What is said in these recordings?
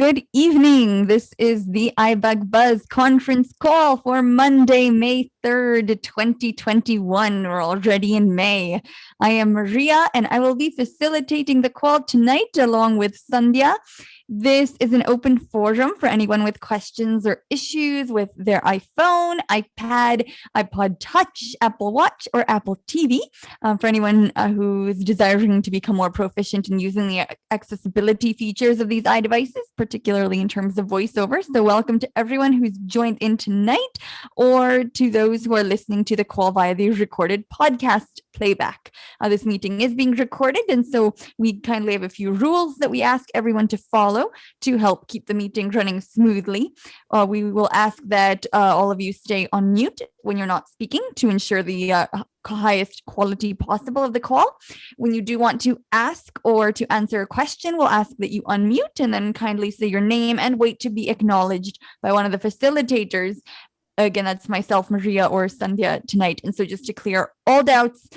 Good evening. This is the iBUG Buzz conference call for Monday, May 3rd, 2021. We're already in May. I am Maria and I will be facilitating the call tonight along with Sandhya. This is an open forum for anyone with questions or issues with their iPhone, iPad, iPod Touch, Apple Watch, or Apple TV. For anyone who is desiring to become more proficient in using the accessibility features of these iDevices, particularly in terms of voiceover. So welcome to everyone who's joined in tonight, or to those who are listening to the call via the recorded podcast playback. This meeting is being recorded, and so we kindly have a few rules that we ask everyone to follow to help keep the meeting running smoothly. We will ask that all of you stay on mute when you're not speaking to ensure the highest quality possible of the call. When you do want to ask or to answer a question, we'll ask that you unmute and then kindly say your name and wait to be acknowledged by one of the facilitators. Again, that's myself, Maria, or Sandhya tonight. And so just to clear all doubts,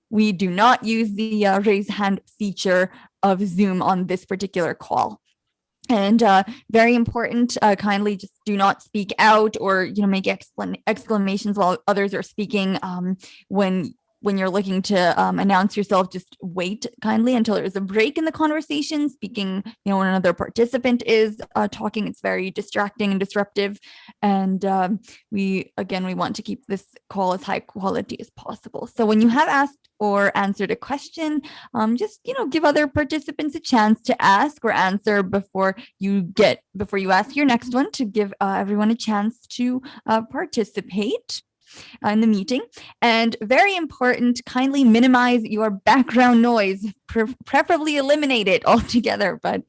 we do not use the raise hand feature of Zoom on this particular call. And very important, kindly just do not speak out or make exclamations while others are speaking. When you're looking to announce yourself, just wait kindly until there's a break in the conversation. Speaking, when another participant is talking, it's very distracting and disruptive. And we want to keep this call as high quality as possible. So when you have asked or answered a question, just give other participants a chance to ask or answer before you ask your next one, to give everyone a chance to participate in the meeting. And very important, kindly minimize your background noise, preferably eliminate it altogether, but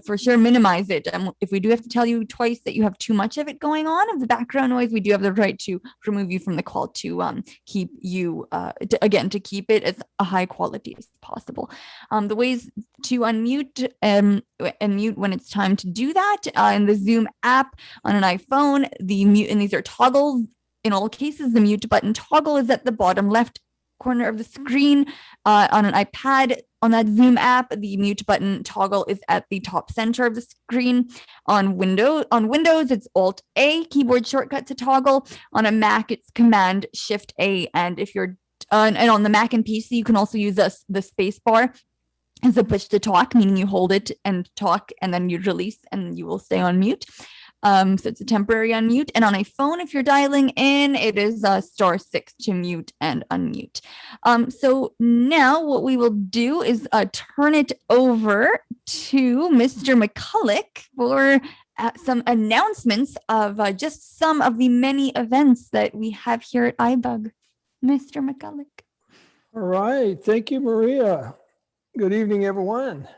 for sure minimize it. And if we do have to tell you twice that you have too much of it going on, of the background noise, we do have the right to remove you from the call to keep you to keep it as a high quality as possible. The ways to unmute and mute when it's time to do that, in the Zoom app on an iPhone, the mute, and these are toggles. In all cases, the mute button toggle is at the bottom left corner of the screen. On an iPad, on that Zoom app, the mute button toggle is at the top center of the screen. On Windows, it's Alt-A, keyboard shortcut to toggle. On a Mac, it's Command-Shift-A. And if you're and on the Mac and PC, you can also use the space bar as a push to talk, meaning you hold it and talk, and then you release, and you will stay on mute. So it's a temporary unmute. And on a phone, if you're dialing in, it is *6 to mute and unmute. So now what we will do is turn it over to Mr. McCulloch for some announcements of just some of the many events that we have here at iBUG. Mr. McCulloch. All right. Thank you, Maria. Good evening, everyone.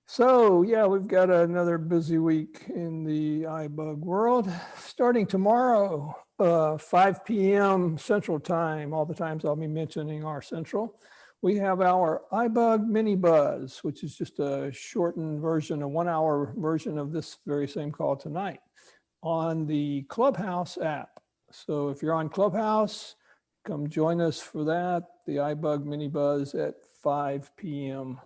So yeah, we've got another busy week in the iBUG world. Starting tomorrow, 5 p.m. Central Time, all the times I'll be mentioning our Central, we have our iBUG Mini Buzz, which is just a shortened version, a 1-hour version of this very same call tonight on the Clubhouse app. So if you're on Clubhouse, come join us for that, the iBUG Mini Buzz at 5 p.m.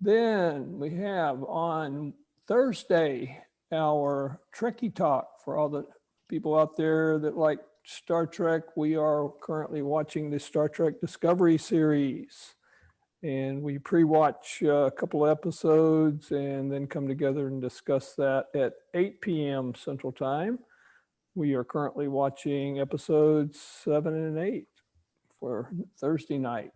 Then we have on Thursday our Trekkie Talk for all the people out there that like Star Trek. We are currently watching the Star Trek Discovery series, and we pre-watch a couple episodes and then come together and discuss that at 8 p.m. Central Time. We are currently watching episodes 7 and 8 for Thursday night.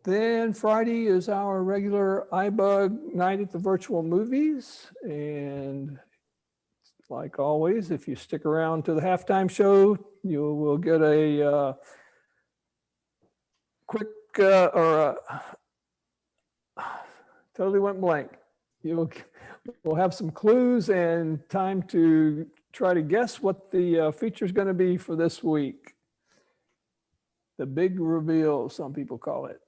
Then Friday is our regular iBUG night at the virtual movies. And like always, if you stick around to the halftime show, you will get a quick totally went blank. We'll have some clues and time to try to guess what the feature is going to be for this week. The big reveal, some people call it.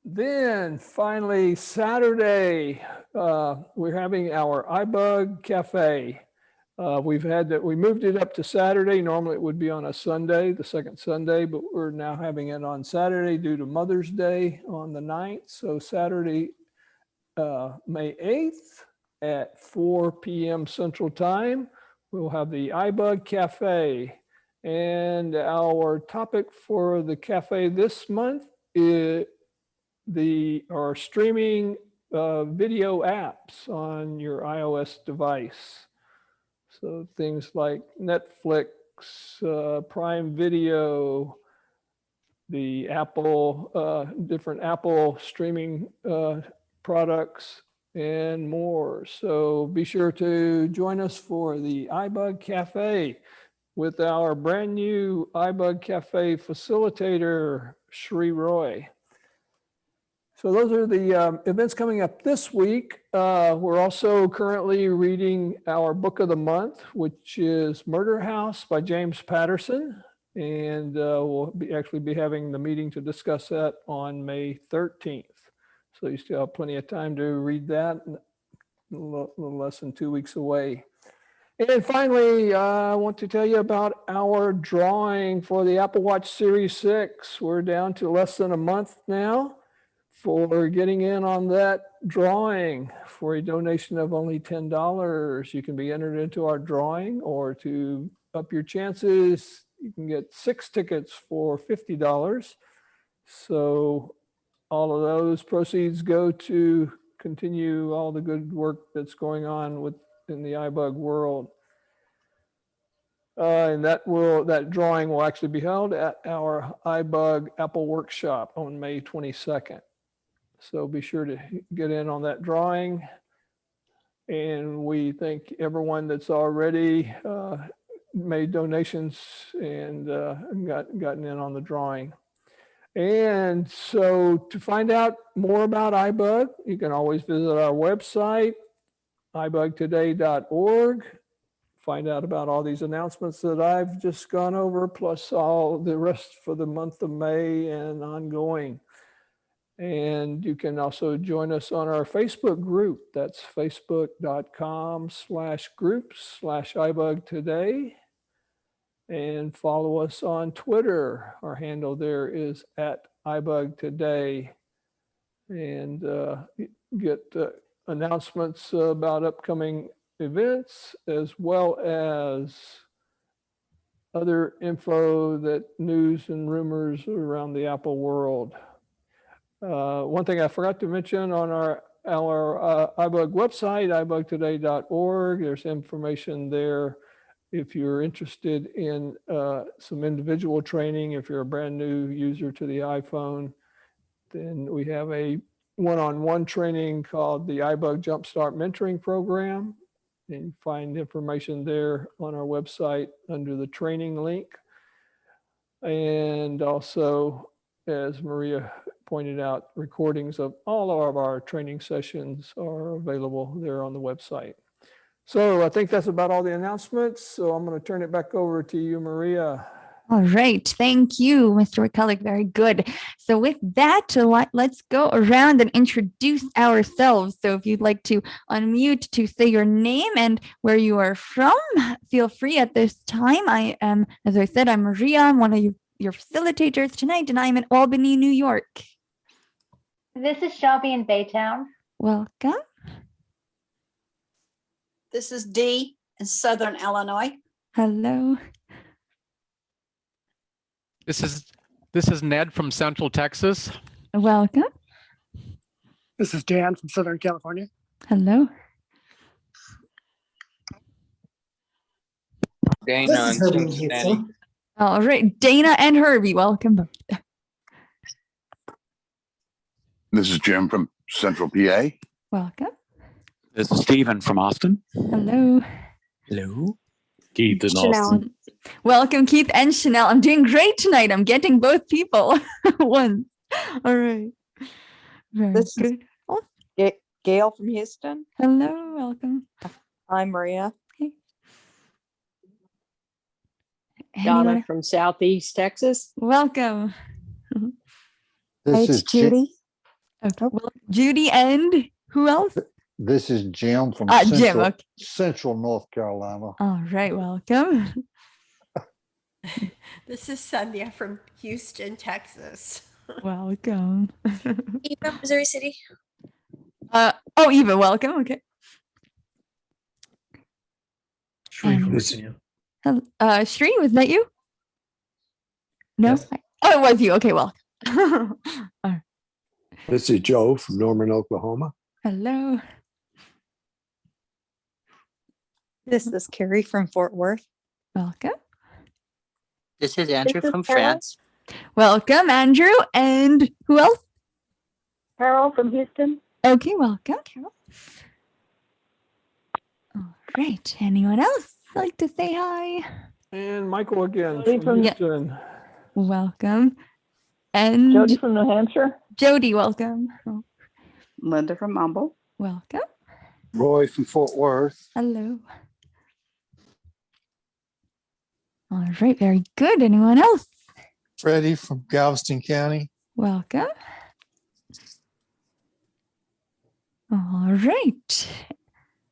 Then finally, Saturday, we're having our iBUG Cafe. We moved it up to Saturday. Normally it would be on a Sunday, the second Sunday, but we're now having it on Saturday due to Mother's Day on the 9th. So Saturday, May 8th, at 4 p.m. Central Time. We'll have the iBUG Cafe. And our topic for the cafe this month is our streaming video apps on your iOS device. So things like Netflix, Prime Video, the Apple, different Apple streaming products, and more. So be sure to join us for the iBUG Cafe with our brand new iBUG Cafe facilitator, Shri Roy. So those are the events coming up this week. We're also currently reading our book of the month, which is Murder House by James Patterson. And we'll actually be having the meeting to discuss that on May 13th. So you still have plenty of time to read that, a little less than 2 weeks away. And finally, I want to tell you about our drawing for the Apple Watch Series 6. We're down to less than a month now for getting in on that drawing. For a donation of only $10, you can be entered into our drawing, or to up your chances, you can get 6 tickets for $50. So all of those proceeds go to continue all the good work that's going on in the iBUG world. And that drawing will actually be held at our iBUG Apple Workshop on May 22nd. So be sure to get in on that drawing. And we thank everyone that's already made donations and gotten in on the drawing. And so to find out more about iBUG, you can always visit our website, ibugtoday.org. Find out about all these announcements that I've just gone over, plus all the rest for the month of May and ongoing. And you can also join us on our Facebook group. That's facebook.com/groups/iBugToday. And follow us on Twitter. Our handle there is @iBugToday. And get announcements about upcoming events, as well as other info, news and rumors around the Apple world. One thing I forgot to mention on our iBUG website, ibugtoday.org, there's information there if you're interested in some individual training. If you're a brand new user to the iPhone, then we have a one-on-one training called the iBUG Jumpstart Mentoring Program. And you find information there on our website under the training link. And also, as Maria pointed out, recordings of all of our training sessions are available there on the website. So I think that's about all the announcements. So I'm going to turn it back over to you, Maria. All right. Thank you, Mr. McCulloch. Very good. So with that, let's go around and introduce ourselves. So if you'd like to unmute to say your name and where you are from, feel free at this time. I am, as I said, I'm Maria. I'm one of your facilitators tonight, and I'm in Albany, New York. This is Shelby in Baytown. Welcome. This is Dee in Southern Illinois. Hello. This is Ned from Central Texas. Welcome. This is Dan from Southern California. Hello. Dana in Cincinnati. All right, Dana and Herbie, welcome both. This is Jim from Central PA. Welcome. This is Stephen from Austin. Hello. Hello. Keith in Chanel. Austin. Welcome, Keith and Chanel. I'm doing great tonight. I'm getting both people once. All right. Very This good. is Gail from Houston. Hello, welcome. I'm Maria. Okay. Donna Anyone? from Southeast Texas. Welcome. This is Judy. Okay. Well, Judy and who else? This is Jim from Jim. Okay. Central North Carolina. All right, welcome. This is Sandhya from Houston, Texas. Welcome. Eva, Missouri City. Eva, welcome. Okay. Sri, was that you? No? Yes. Oh, it was you. Okay, well. This is Joe from Norman, Oklahoma. Hello. This is Carrie from Fort Worth. Welcome. This is Andrew This is from Carol. France. Welcome, Andrew. And who else? Carol from Houston. Okay, welcome, Carol. All right. Anyone else like to say hi? And Michael again Jody from from- Houston. Welcome. And Jody from New Hampshire. Jody, welcome. Linda from Mumble. Welcome. Roy from Fort Worth. Hello. All right, very good. Anyone else? Freddie from Galveston County. Welcome. All right.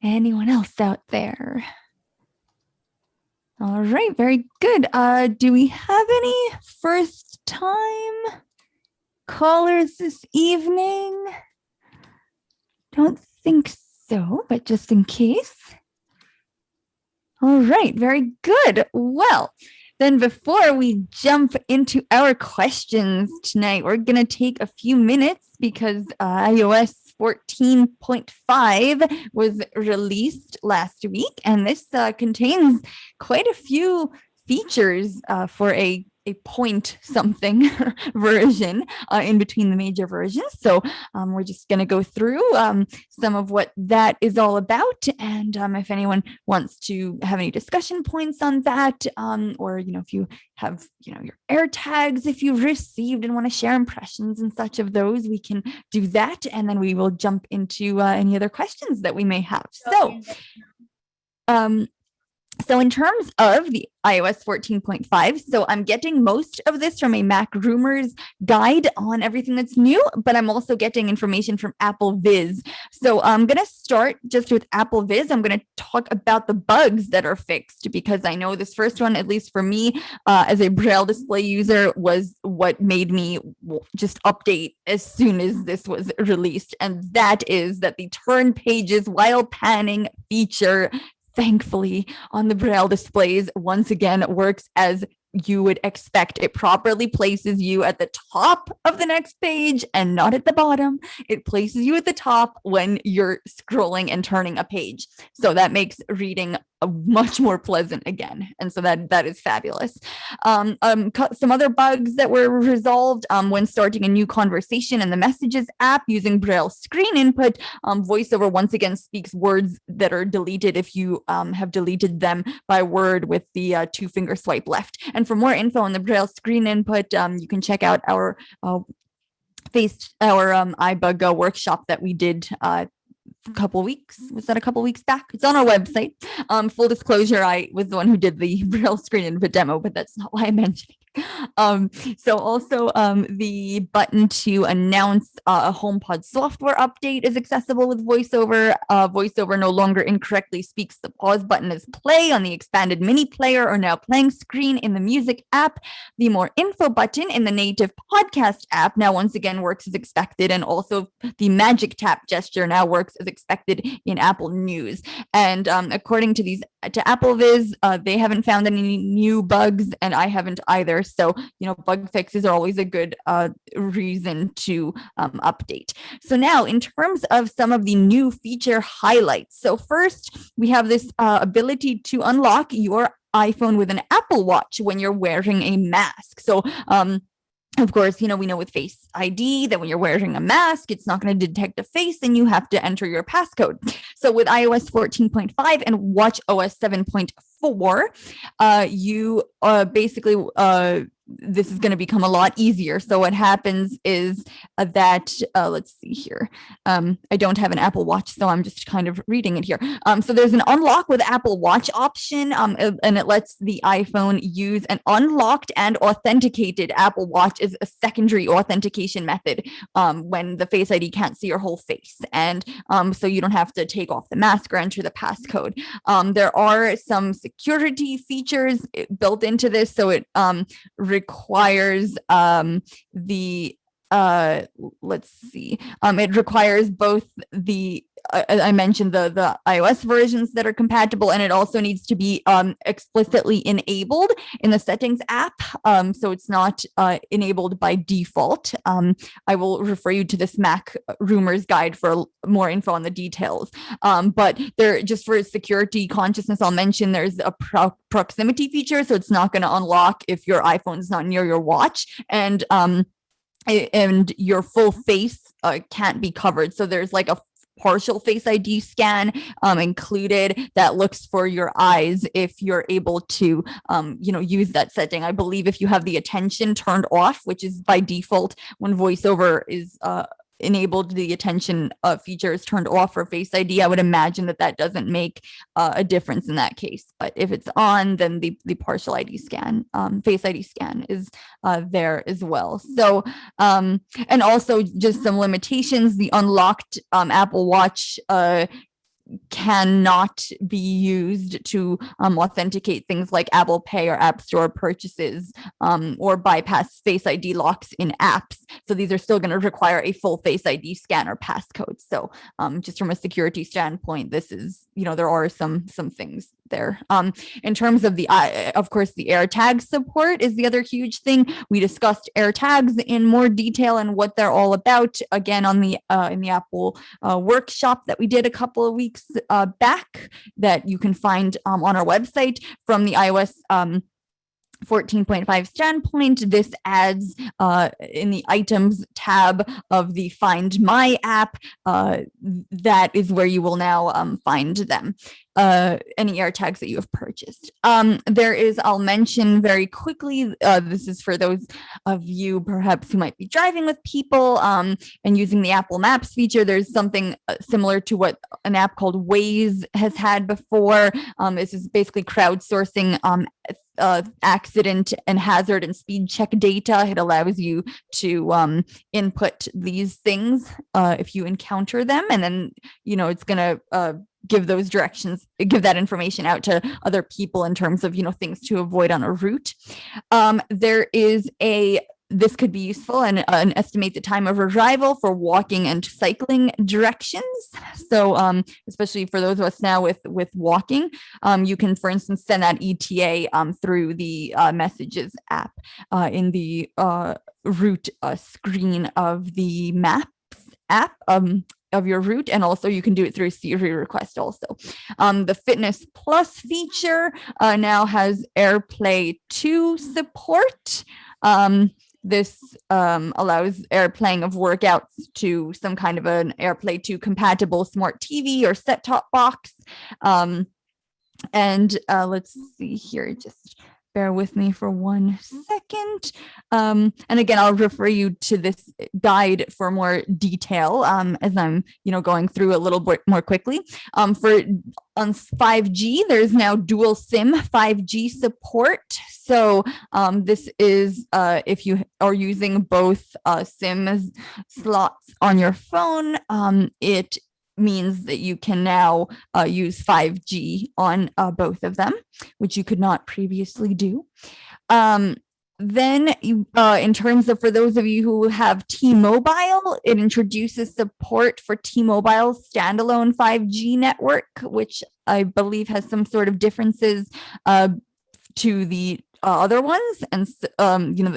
Anyone else out there? All right, very good. Do we have any first time callers this evening? Don't think so, but just in case. All right, very good. Well, then before we jump into our questions tonight, we're going to take a few minutes because iOS 14.5 was released last week, and this contains quite a few features for a point something version in between the major versions. So we're just going to go through some of what that is all about. And if anyone wants to have any discussion points on that, or, if you have, your air tags, if you've received and want to share impressions and such of those, we can do that. And then we will jump into any other questions that we may have. So in terms of the iOS 14.5, so I'm getting most of this from a Mac Rumors guide on everything that's new, but I'm also getting information from Apple Viz. So I'm going to start just with Apple Viz. I'm going to talk about the bugs that are fixed because I know this first one, at least for me, as a Braille display user, was what made me just update as soon as this was released. And that is that the turn pages while panning feature, thankfully, on the Braille displays, once again, works as you would expect. It properly places you at the top of the next page and not at the bottom. It places you at the top when you're scrolling and turning a page. So that makes reading much more pleasant again. And so that is fabulous. Some other bugs that were resolved when starting a new conversation in the Messages app using Braille screen input. VoiceOver once again speaks words that are deleted if you have deleted them by word with the 2-finger swipe left. And for more info on the Braille screen input, you can check out our iBUG workshop that we did a couple weeks back. It's on our website. Full disclosure, I was the one who did the Braille screen input demo, but that's not why I mentioned it. So also the button to announce a HomePod software update is accessible with VoiceOver. VoiceOver no longer incorrectly speaks the pause button as play on the expanded mini player or now playing screen in the music app. The more info button in the native podcast app now once again works as expected, and also the magic tap gesture now works as expected in Apple News. And according to Apple Viz, they haven't found any new bugs, and I haven't either. So, bug fixes are always a good reason to update. So now, in terms of some of the new feature highlights. So first, we have this ability to unlock your iPhone with an Apple Watch when you're wearing a mask. So, of course, we know with Face ID that when you're wearing a mask, it's not going to detect a face and you have to enter your passcode. So with iOS 14.5 and watchOS 7.4, you basically, this is going to become a lot easier. So what happens is that, let's see here. I don't have an Apple Watch, so I'm just kind of reading it here. So there's an unlock with Apple Watch option, and it lets the iPhone use an unlocked and authenticated Apple Watch as a secondary authentication method when the Face ID can't see your whole face. And so you don't have to take off the mask or enter the passcode. There are some security features built into this, so it requires the let's see. It requires both the I mentioned the iOS versions that are compatible, and it also needs to be explicitly enabled in the settings app. So it's not enabled by default. I will refer you to this Mac rumors guide for more info on the details. But there, just for security consciousness, I'll mention there's a proximity feature, so it's not going to unlock if your iPhone is not near your watch, and your full face can't be covered. So there's like a partial Face ID scan included that looks for your eyes if you're able to use that setting. I believe if you have the attention turned off, which is by default when VoiceOver is enabled, the attention feature is turned off for Face ID. I would imagine that doesn't make a difference in that case. But if it's on, then the partial ID scan, Face ID scan is there as well. So, and also just some limitations. The unlocked Apple Watch cannot be used to authenticate things like Apple Pay or App Store purchases or bypass Face ID locks in apps. So these are still going to require a full Face ID scan or passcode. So just from a security standpoint, this is, there are some things there. In terms of of course, the AirTag support is the other huge thing. We discussed AirTags in more detail and what they're all about, again, on the in the Apple workshop that we did a couple of weeks back that you can find on our website. From the iOS 14.5 standpoint, this adds in the items tab of the Find My app. That is where you will now find them. Any AirTags that you have purchased. There is, I'll mention very quickly, this is for those of you perhaps who might be driving with people and using the Apple Maps feature. There's something similar to what an app called Waze has had before. This is basically crowdsourcing accident and hazard and speed check data. It allows you to input these things if you encounter them, and then it's going to give those directions, give that information out to other people in terms of things to avoid on a route. There is this could be useful and estimate the time of arrival for walking and cycling directions. So especially for those of us now with walking, you can, for instance, send that ETA through the Messages app in the route screen of the Maps app of your route, and also you can do it through Siri request also. The Fitness Plus feature now has AirPlay 2 support. This allows AirPlaying of workouts to some kind of an AirPlay 2 compatible smart TV or set-top box. And let's see here, just bear with me for 1 second. And again, I'll refer you to this guide for more detail as I'm, going through a little bit more quickly. On 5G, there's now dual SIM 5G support. So this is if you are using both SIM slots on your phone, it means that you can now use 5G on both of them, which you could not previously do. Then in terms of, for those of you who have T-Mobile, it introduces support for T-Mobile's standalone 5G network, which I believe has some sort of differences to the other ones, and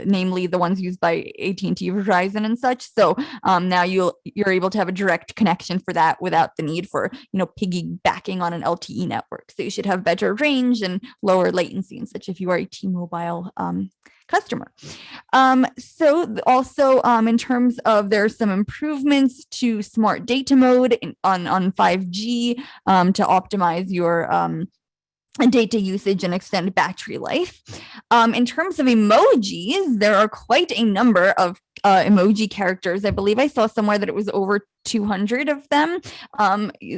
namely the ones used by AT&T, Verizon, and such. So now you're able to have a direct connection for that without the need for piggybacking on an LTE network. So you should have better range and lower latency and such if you are a T-Mobile customer. So also in terms of, there are some improvements to smart data mode on 5G to optimize your data usage and extend battery life. In terms of emojis, there are quite a number of emoji characters. I believe I saw somewhere that it was over 200 of them.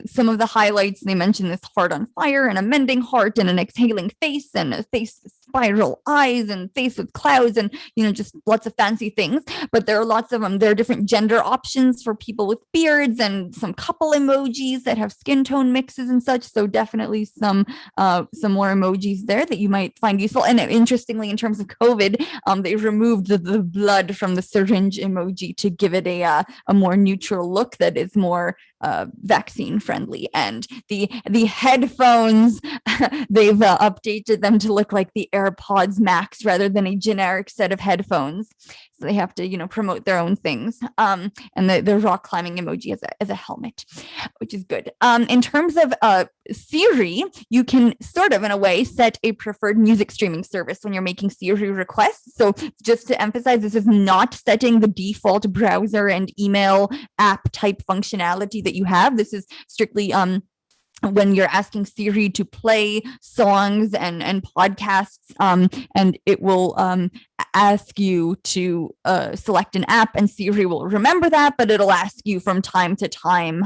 Some of the highlights, they mentioned this heart on fire and a mending heart and an exhaling face and a face spiral eyes and face with clouds and, just lots of fancy things. But there are lots of them. There are different gender options for people with beards and some couple emojis that have skin tone mixes and such. So definitely some more emojis there that you might find useful. And interestingly, in terms of COVID, they removed the blood from the syringe emoji to give it a more neutral look that is more vaccine friendly. And the headphones, they've updated them to look like the AirPods Max rather than a generic set of headphones. So they have to, promote their own things. And the rock climbing emoji as a helmet, which is good. In terms of Siri, you can sort of, in a way, set a preferred music streaming service when you're making Siri requests. So just to emphasize, this is not setting the default browser and email app type functionality that you have. This is strictly when you're asking Siri to play songs and podcasts, and it will ask you to select an app, and Siri will remember that, but it'll ask you from time to time.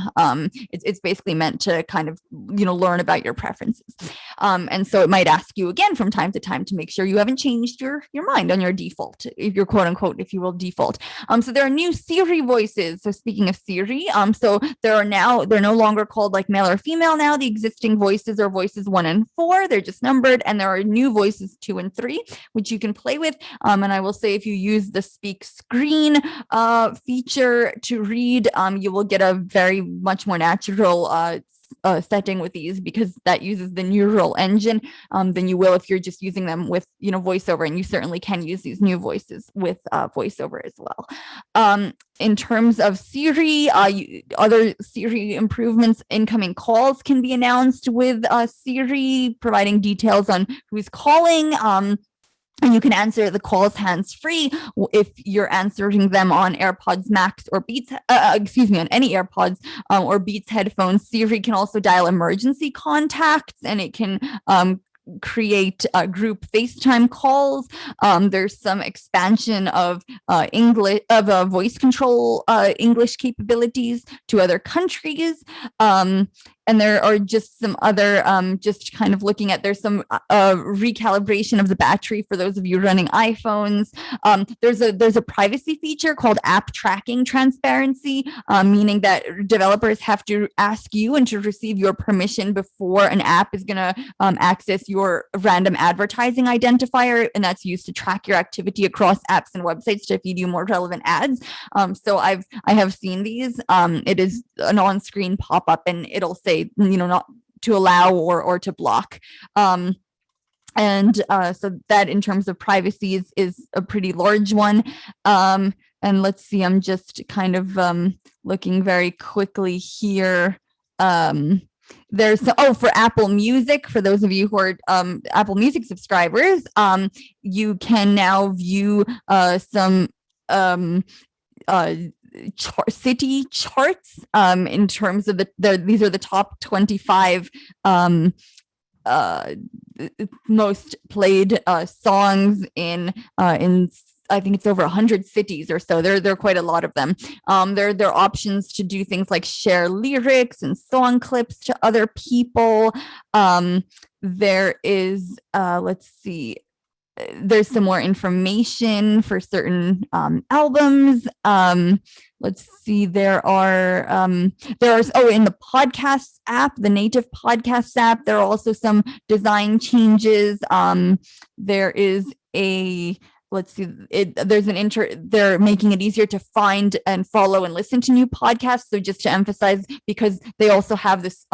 It's basically meant to kind of, learn about your preferences. And so it might ask you again from time to time to make sure you haven't changed your mind on your default, if you're quote unquote, if you will, default. So there are new Siri voices. So speaking of Siri, so they're no longer called like male or female now. The existing voices are voices 1 and 4. They're just numbered, and there are new voices 2 and 3, which you can play with. And I will say, if you use the speak screen feature to read, you will get a very much more natural setting with these, because that uses the neural engine than you will if you're just using them with voiceover, and you certainly can use these new voices with voiceover as well. In terms of Siri, other Siri improvements, incoming calls can be announced with Siri, providing details on who's calling. And you can answer the calls hands-free if you're answering them on AirPods Max or Beats, on any AirPods or Beats headphones. Siri can also dial emergency contacts, and it can create group FaceTime calls. There's some expansion of voice control English capabilities to other countries. And there are just some other, just kind of looking at, there's some recalibration of the battery for those of you running iPhones. There's a privacy feature called app tracking transparency, meaning that developers have to ask you and to receive your permission before an app is going to access your random advertising identifier, and that's used to track your activity across apps and websites to feed you more relevant ads. So I have seen these. It is an on-screen pop-up, and it'll say, not to allow or to block. So that, in terms of privacy, is a pretty large one. And let's see, I'm just kind of looking very quickly here. For Apple Music, for those of you who are Apple Music subscribers, you can now view some city charts in terms of these are the top 25 most played songs in I think it's over 100 cities or so. There are quite a lot of them. There are options to do things like share lyrics and song clips to other people. There is, let's see, there's some more information for certain albums. Let's see, there are in the podcasts app, the native podcasts app, there are also some design changes. There is a, let's see, they're making it easier to find and follow and listen to new podcasts. So just to emphasize, because they also have this,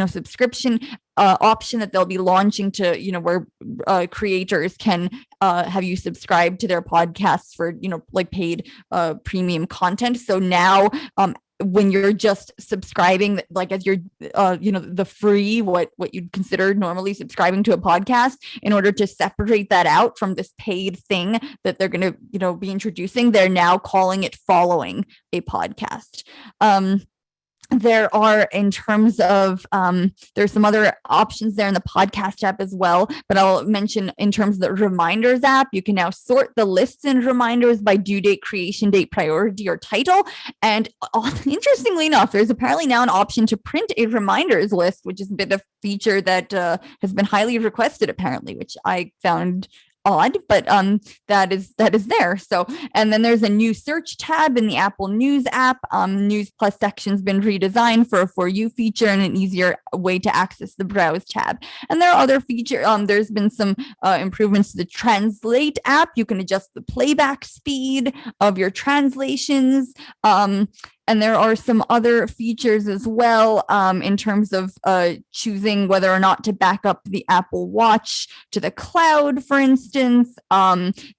subscription option that they'll be launching to, where creators can have you subscribe to their podcasts for, like paid premium content. So now, when you're just subscribing, like as you're, the free, what you'd consider normally subscribing to a podcast, in order to separate that out from this paid thing that they're going to, be introducing, they're now calling it following a podcast. there are, in terms of, there's some other options there in the podcast app as well, but I'll mention in terms of the reminders app, you can now sort the lists and reminders by due date, creation date, priority, or title. And interestingly enough, there's apparently now an option to print a reminders list, which is a bit of feature that has been highly requested apparently, which I found odd, but that is there. So, and then there's a new search tab in the Apple News app. News Plus section's been redesigned for a For You feature and an easier way to access the Browse tab. And there are other features. There's been some improvements to the Translate app. You can adjust the playback speed of your translations. And there are some other features as well in terms of choosing whether or not to back up the Apple Watch to the cloud, for instance.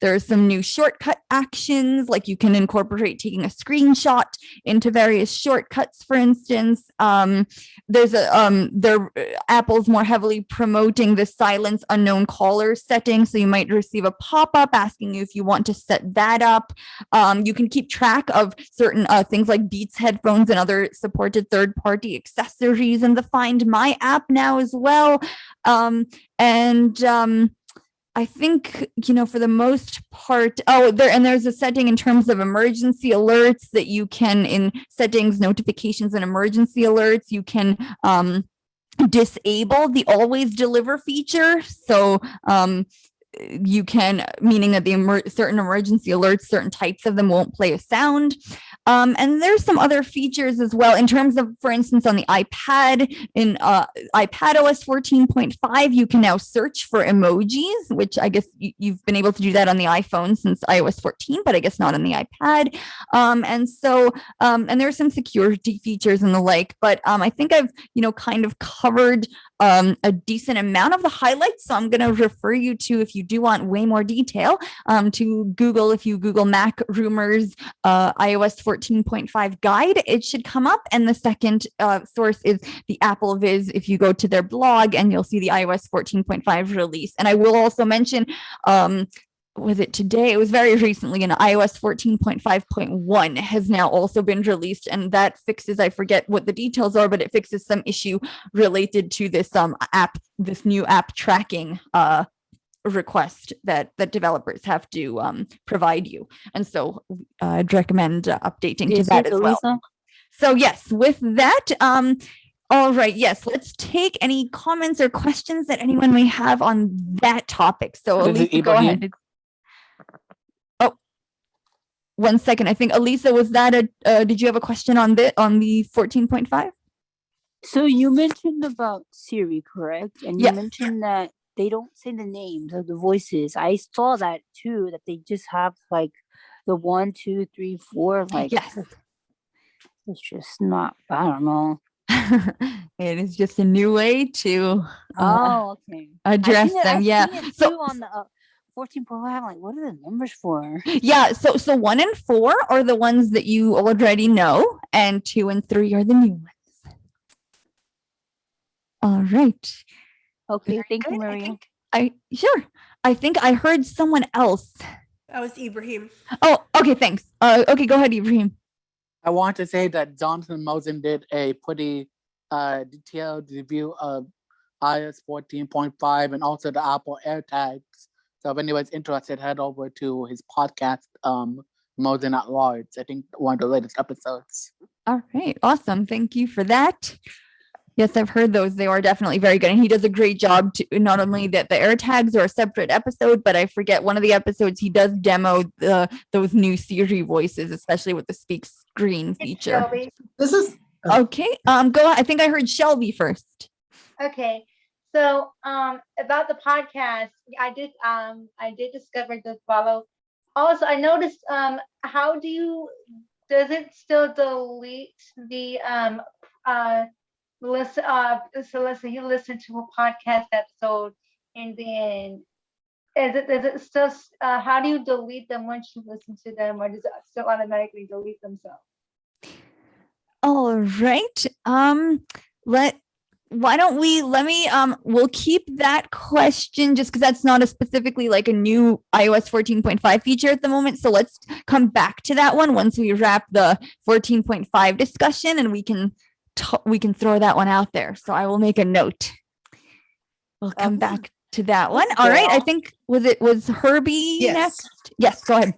There's some new shortcut actions, like you can incorporate taking a screenshot into various shortcuts, for instance. Apple's more heavily promoting the silence unknown callers setting, so you might receive a pop-up asking you if you want to set that up. You can keep track of certain things like Beats headphones and other supported third-party accessories in the Find My app now as well. I think, for the most part, there's a setting in terms of emergency alerts that you can, in settings, notifications, and emergency alerts, you can disable the always deliver feature. So you can, meaning that the certain emergency alerts, certain types of them won't play a sound. And there's some other features as well in terms of, for instance, on the iPad, in iPadOS 14.5, you can now search for emojis, which I guess you've been able to do that on the iPhone since iOS 14, but I guess not on the iPad. And there are some security features and the like, but I think I've, kind of covered a decent amount of the highlights. So I'm going to refer you to, if you do want way more detail, to Google. If you Google Mac rumors, iOS 14.5 guide, it should come up. And the second source is the Apple Viz. If you go to their blog, and you'll see the iOS 14.5 release. And I will also mention, was it today? It was very recently, and iOS 14.5.1 has now also been released, and that fixes, I forget what the details are, but it fixes some issue related to this this new app tracking request that developers have to provide you. And so I'd recommend updating to that as well. So yes, with that, all right, yes, let's take any comments or questions that anyone may have on that topic. So Elisa, go ahead. Oh, 1 second. I think Elisa, was that did you have a question on the 14.5? So you mentioned about Siri, correct? And you Yes. mentioned that they don't say the names of the voices. I saw that too, that they just have like the 1, 2, 3, 4. Like, yes, it's just not, I don't know. It is just a new way to Okay. address them. I've Yeah. seen it So too on the 14.5. I'm like, what are the numbers for? yeah, so 1 and 4 are the ones that you already know, and 2 and 3 are the new ones. All right. Okay, Very thank you, good. Maria. I think I heard someone else. That was Ibrahim. Oh, okay, thanks. Okay, go ahead, Ibrahim. I want to say that Jonathan Mosen did a pretty detailed review of iOS 14.5 and also the Apple AirTags. So if anyone's interested, head over to his podcast, Mosen at Large. I think one of the latest episodes. All right, awesome. Thank you for that. Yes, I've heard those. They are definitely very good. And he does a great job to not only that the AirTags are a separate episode, but I forget one of the episodes he does demo those new Siri voices, especially with the speak screen feature. This is okay. Go. I think I heard Shelby first. Okay. So about the podcast, I did discover the follow. Also, I noticed does it still delete the listen you listen to a podcast episode and then is it still how do you delete them once you listen to them, or does it still automatically delete themselves? All right. We'll keep that question just because that's not specifically like a new iOS 14.5 feature at the moment. So let's come back to that one once we wrap the 14.5 discussion, and we can we can throw that one out there. So I will make a note. We'll come back to that one. All right. I think was Herbie next? Yes, go ahead.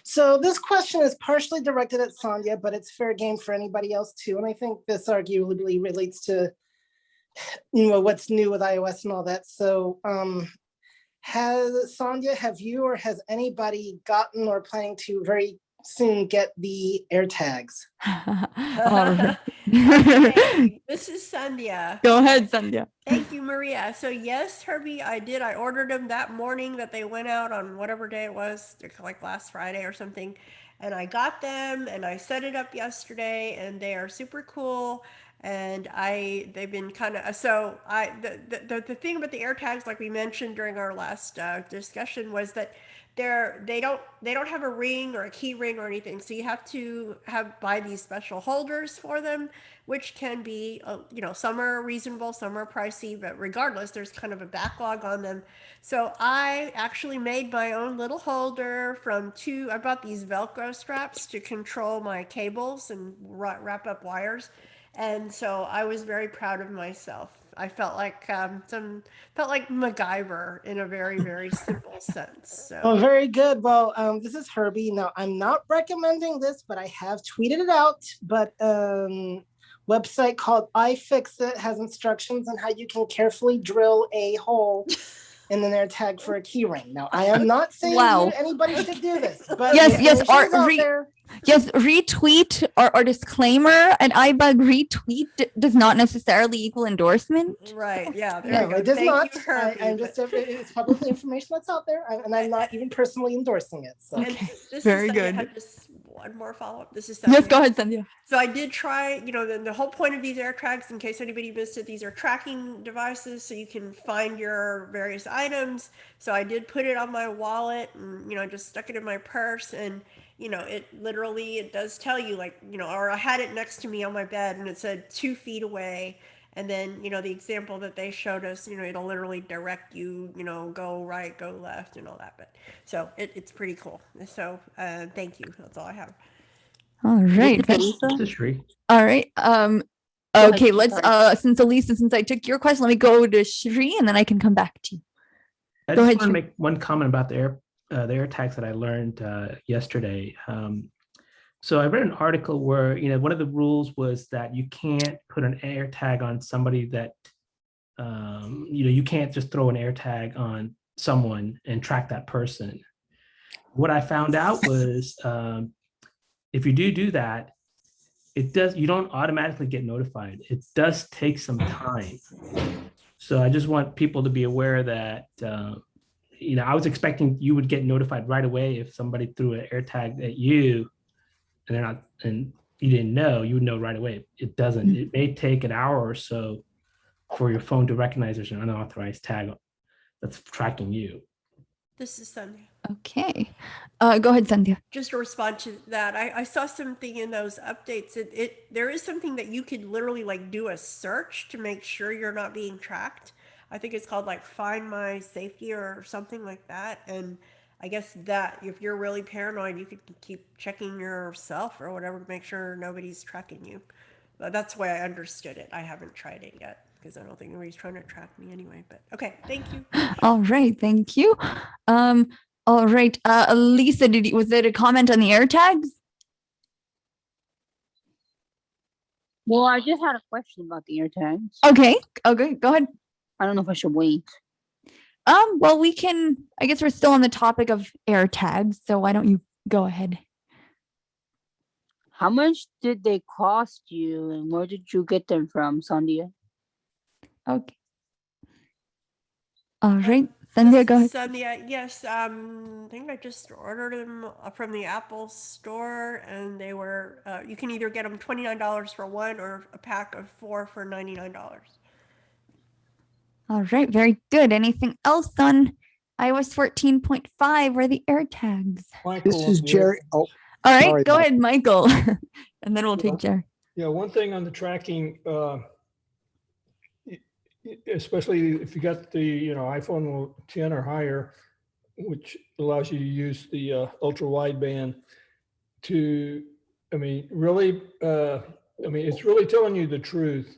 So this question is partially directed at Sandhya, but it's fair game for anybody else too. And I think this arguably relates to, what's new with iOS and all that. So Sandhya, have you or has anybody gotten or planning to very soon get the AirTags? Okay, this is Sandhya. Go ahead, Sandhya. Thank you, Maria. So yes, Herbie, I did. I ordered them that morning that they went out on whatever day it was, like last Friday or something. And I got them and I set it up yesterday and they are super cool. And they've been kind of, so the thing about the AirTags, like we mentioned during our last discussion, was that they don't have a ring or a key ring or anything, so you have to buy these special holders for them, which can be some are reasonable, some are pricey, but regardless there's kind of a backlog on them. So I actually made my own little holder I bought these Velcro straps to control my cables and wrap up wires. And so I was very proud of myself. I felt like MacGyver in a very, very simple sense. So. Oh, very good. Well, this is Herbie. Now, I'm not recommending this, but I have tweeted it out. But website called iFixit has instructions on how you can carefully drill a hole in an AirTag for a key ring. Now, I am not saying anybody should do this, but yes, retweet or disclaimer, an iBUG retweet does not necessarily equal endorsement. Right, yeah. No, it does not. It's public information that's out there, and I'm not even personally endorsing it. So. Okay, very good. I have just one more follow-up. This is Yes, go ahead, Sandhya. So I did try, the whole point of these AirTags, in case anybody missed it, these are tracking devices so you can find your various items. So I did put it on my wallet and, just stuck it in my purse and, it does tell you or I had it next to me on my bed and it said 2 feet away. And then, the example that they showed us, it'll literally direct you, go right, go left and all that. But so it's pretty cool. So thank you. That's all I have. All right. All right. Okay, let's since I took your question, let me go to Shri and then I can come back to you. I just want to make one comment about the AirTags that I learned yesterday. So I read an article where, one of the rules was that you can't put an AirTag on somebody that, you can't just throw an AirTag on someone and track that person. What I found out was if you do that, you don't automatically get notified. It does take some time. So I just want people to be aware that, I was expecting you would get notified right away if somebody threw an AirTag at you and you didn't know, you would know right away. It doesn't. Mm-hmm. It may take an hour or so for your phone to recognize there's an unauthorized tag that's tracking you. This is Sandhya. Okay. Go ahead, Sandhya. Just to respond to that, I saw something in those updates. There is something that you could literally do a search to make sure you're not being tracked. I think it's called Find My Safety or something like that. And I guess that if you're really paranoid, you could keep checking yourself or whatever to make sure nobody's tracking you. But that's the way I understood it. I haven't tried it yet because I don't think anybody's trying to track me anyway. But okay, thank you. All right, thank you. All right, Lisa, was it a comment on the AirTags? Well, I just had a question about the AirTags. Okay, go ahead. I don't know if I should wait. Well, I guess we're still on the topic of AirTags, so why don't you go ahead? How much did they cost you and where did you get them from, Sandhya? Okay. All right, Sandhya, go ahead. Sandhya, yes, I think I just ordered them from the Apple store and they were, you can either get them $29 for one or a pack of 4 for $99. All right, very good. Anything else on iOS 14.5 or the AirTags? This is Jerry. Oh, all right, sorry, go ahead, Michael. And then we'll take Jerry. Yeah, one thing on the tracking, especially if you got the iPhone 10 or higher, which allows you to use the ultra wideband to, really I mean, it's really telling you the truth.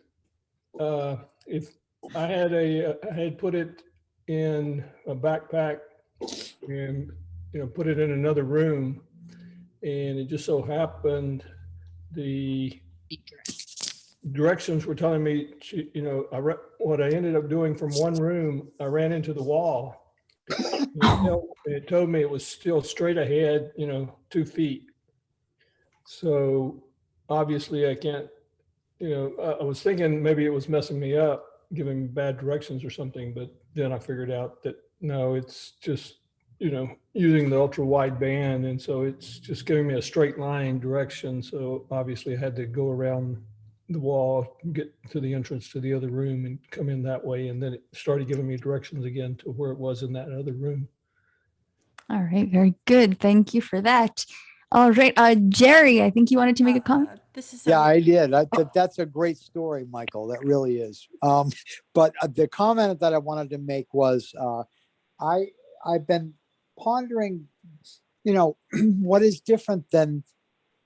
If I had put it in a backpack and, put it in another room, and it just so happened the directions were telling me, what I ended up doing from one room, I ran into the wall. It told me it was still straight ahead, 2 feet. So obviously I can't, I was thinking maybe it was messing me up, giving me bad directions or something, but then I figured out that no, it's just, using the ultra wide band. And so it's just giving me a straight line direction. So obviously I had to go around the wall, get to the entrance to the other room and come in that way. And then it started giving me directions again to where it was in that other room. All right, very good. Thank you for that. All right, Jerry, I think you wanted to make a comment. This is Yeah, I did. That's a great story, Michael. That really is. But the comment that I wanted to make was, I've been pondering, what is different than,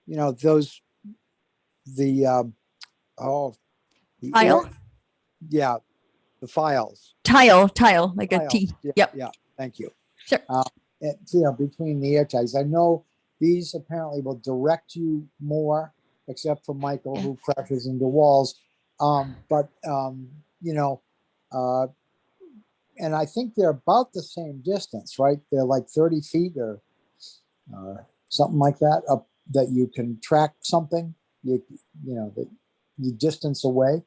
those the File? Yeah, the files. Tile, like a T. Yeah, Yep. yeah. Thank you. Sure. Between the air tags, I know these apparently will direct you more, except for Michael who crashes into walls. And I think they're about the same distance, right? They're like 30 feet or something like that, up that you can track something, that you distance away.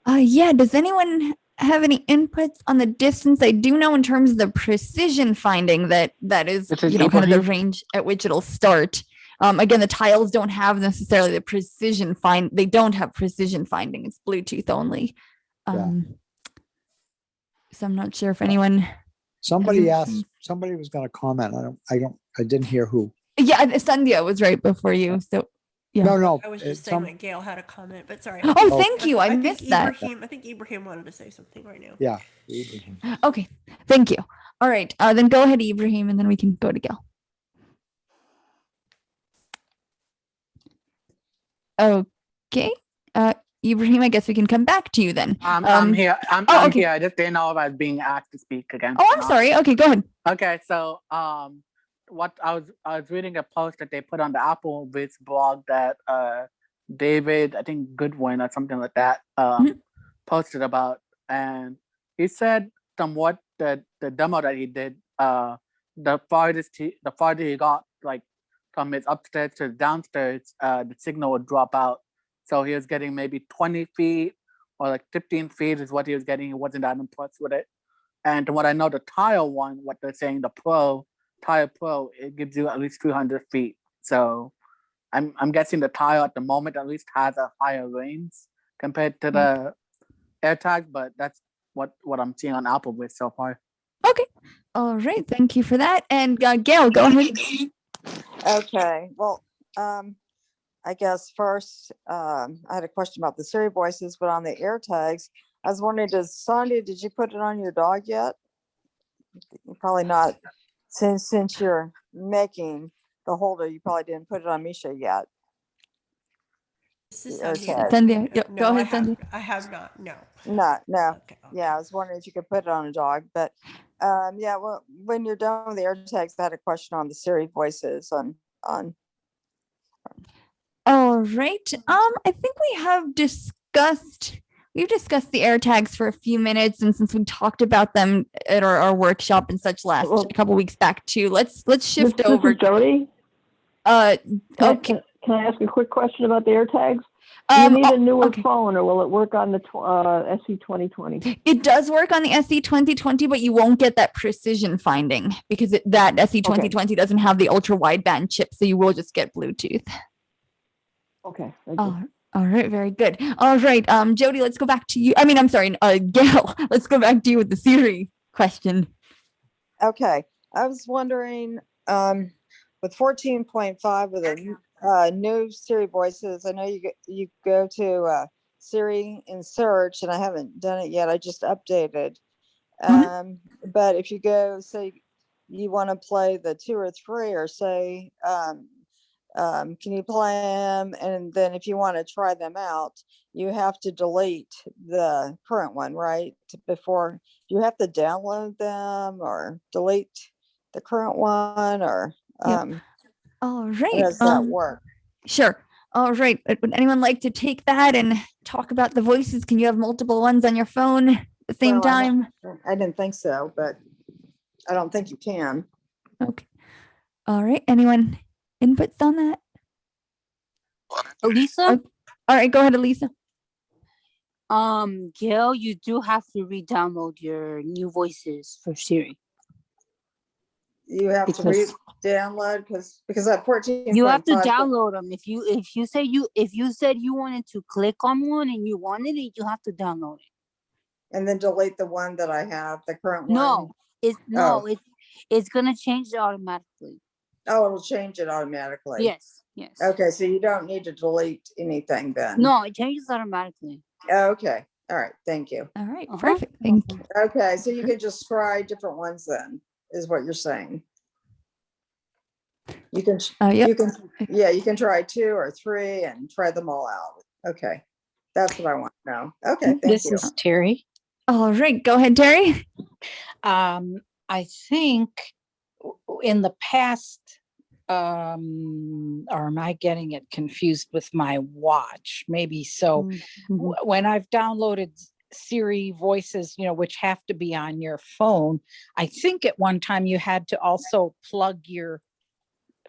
Yeah, does anyone have any inputs on the distance? I do know in terms of the precision finding that is, kind of the range at which it'll start. Again, the tiles don't have necessarily the precision they don't have precision finding. It's Bluetooth only. So I'm not sure if anyone. Somebody was going to comment. I didn't hear who. Yeah, Sandhya was right before you. So yeah. No. I was just saying that Gail had a comment, but sorry. Oh, thank you. I missed that. I think Ibrahim wanted to say something right now. Yeah. Okay. Thank you. All right. Then go ahead, Ibrahim, and then we can go to Gail. Okay. Ibrahim, I guess we can come back to you then. I'm here. I'm okay. here. I just didn't know if I was being asked to speak again. Oh, I'm sorry. Okay, go ahead. Okay, so what I was reading a post that they put on the Apple Viz blog that David, I think Goodwin or something like that, posted about, and he said somewhat that the demo that he did, the farthest he got, like from his upstairs to downstairs, the signal would drop out. So he was getting maybe 20 feet or like 15 feet is what he was getting. He wasn't that impressed with it. And what I know, the tile one, what they're saying, the Tile Pro, it gives you at least 300 feet. So I'm guessing the tile at the moment at least has a higher range compared to the AirTag, but that's what I'm seeing on Apple with so far. Okay. All right. Thank you for that. And Gail, go ahead. Okay. Well, I guess first, I had a question about the Siri voices, but on the AirTags, I was wondering, Sandhya, did you put it on your dog yet? Probably not. Since you're making the holder, you probably didn't put it on Misha yet. This is Sandhya. Go ahead, Sandhya. I have not. No. No. Okay. Yeah, I was wondering if you could put it on a dog, but well, when you're done with the AirTags, I had a question on the Siri voices on. All right. I think we've discussed the AirTags for a few minutes, and since we talked about them at our workshop and such a couple weeks back too, let's shift over. This is Jody. Okay. Can I ask a quick question about the AirTags? Do you need a newer phone, or will it work on the SE 2020? It does work on the SE 2020, but you won't get that precision finding because that SE 2020 doesn't have the ultra wideband chip, so you will just get Bluetooth. Okay. Thank you. All right, very good. All right, Jody, let's go back to you. I'm sorry, Gail, let's go back to you with the Siri question. Okay, I was wondering, with 14.5 with the new Siri voices, I know you go to Siri in search, and I haven't done it yet. I just updated. But if you go, say you want to play the 2 or 3, or say Can you play them? And then if you want to try them out, you have to delete the current one, right? Before you have to download them or delete the current one, or Yep. All how right. does that work? Sure. All right. Would anyone like to take that and talk about the voices? Can you have multiple ones on your phone at the same Well, time? I didn't think so, but I don't think you can. Okay. All right. Anyone inputs on that? Elisa? All right. Go ahead, Elisa. Gail, you do have to re-download your new voices for Siri. You have to re-download because at 14.5. You have to download them. If you said you wanted to click on one and you wanted it, you have to download it. And then delete the one that I have, the current one. No, it's gonna change it automatically. Oh, it'll change it automatically. Yes. Okay, so you don't need to delete anything then. No, it changes automatically. Okay. All right. Thank you. All right. Perfect. Thank you. Okay, so you can just try different ones then, is what you're saying. You can, you can try 2 or 3 and try them all out. Okay, that's what I want to know. Okay, thank you. This is Terry. All right, go ahead, Terry. I think in the past, or am I getting it confused with my watch? Maybe so. When I've downloaded Siri voices, which have to be on your phone, I think at one time you had to also plug your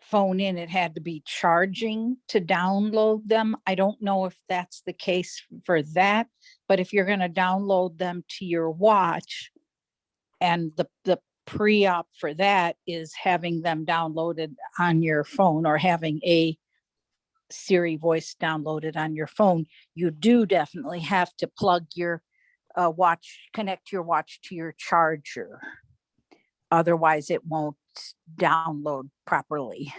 phone in. It had to be charging to download them. I don't know if that's the case for that, but if you're going to download them to your watch, and the pre-op for that is having them downloaded on your phone or having a Siri voice downloaded on your phone, you do definitely have to plug your connect your watch to your charger. Otherwise it won't download properly.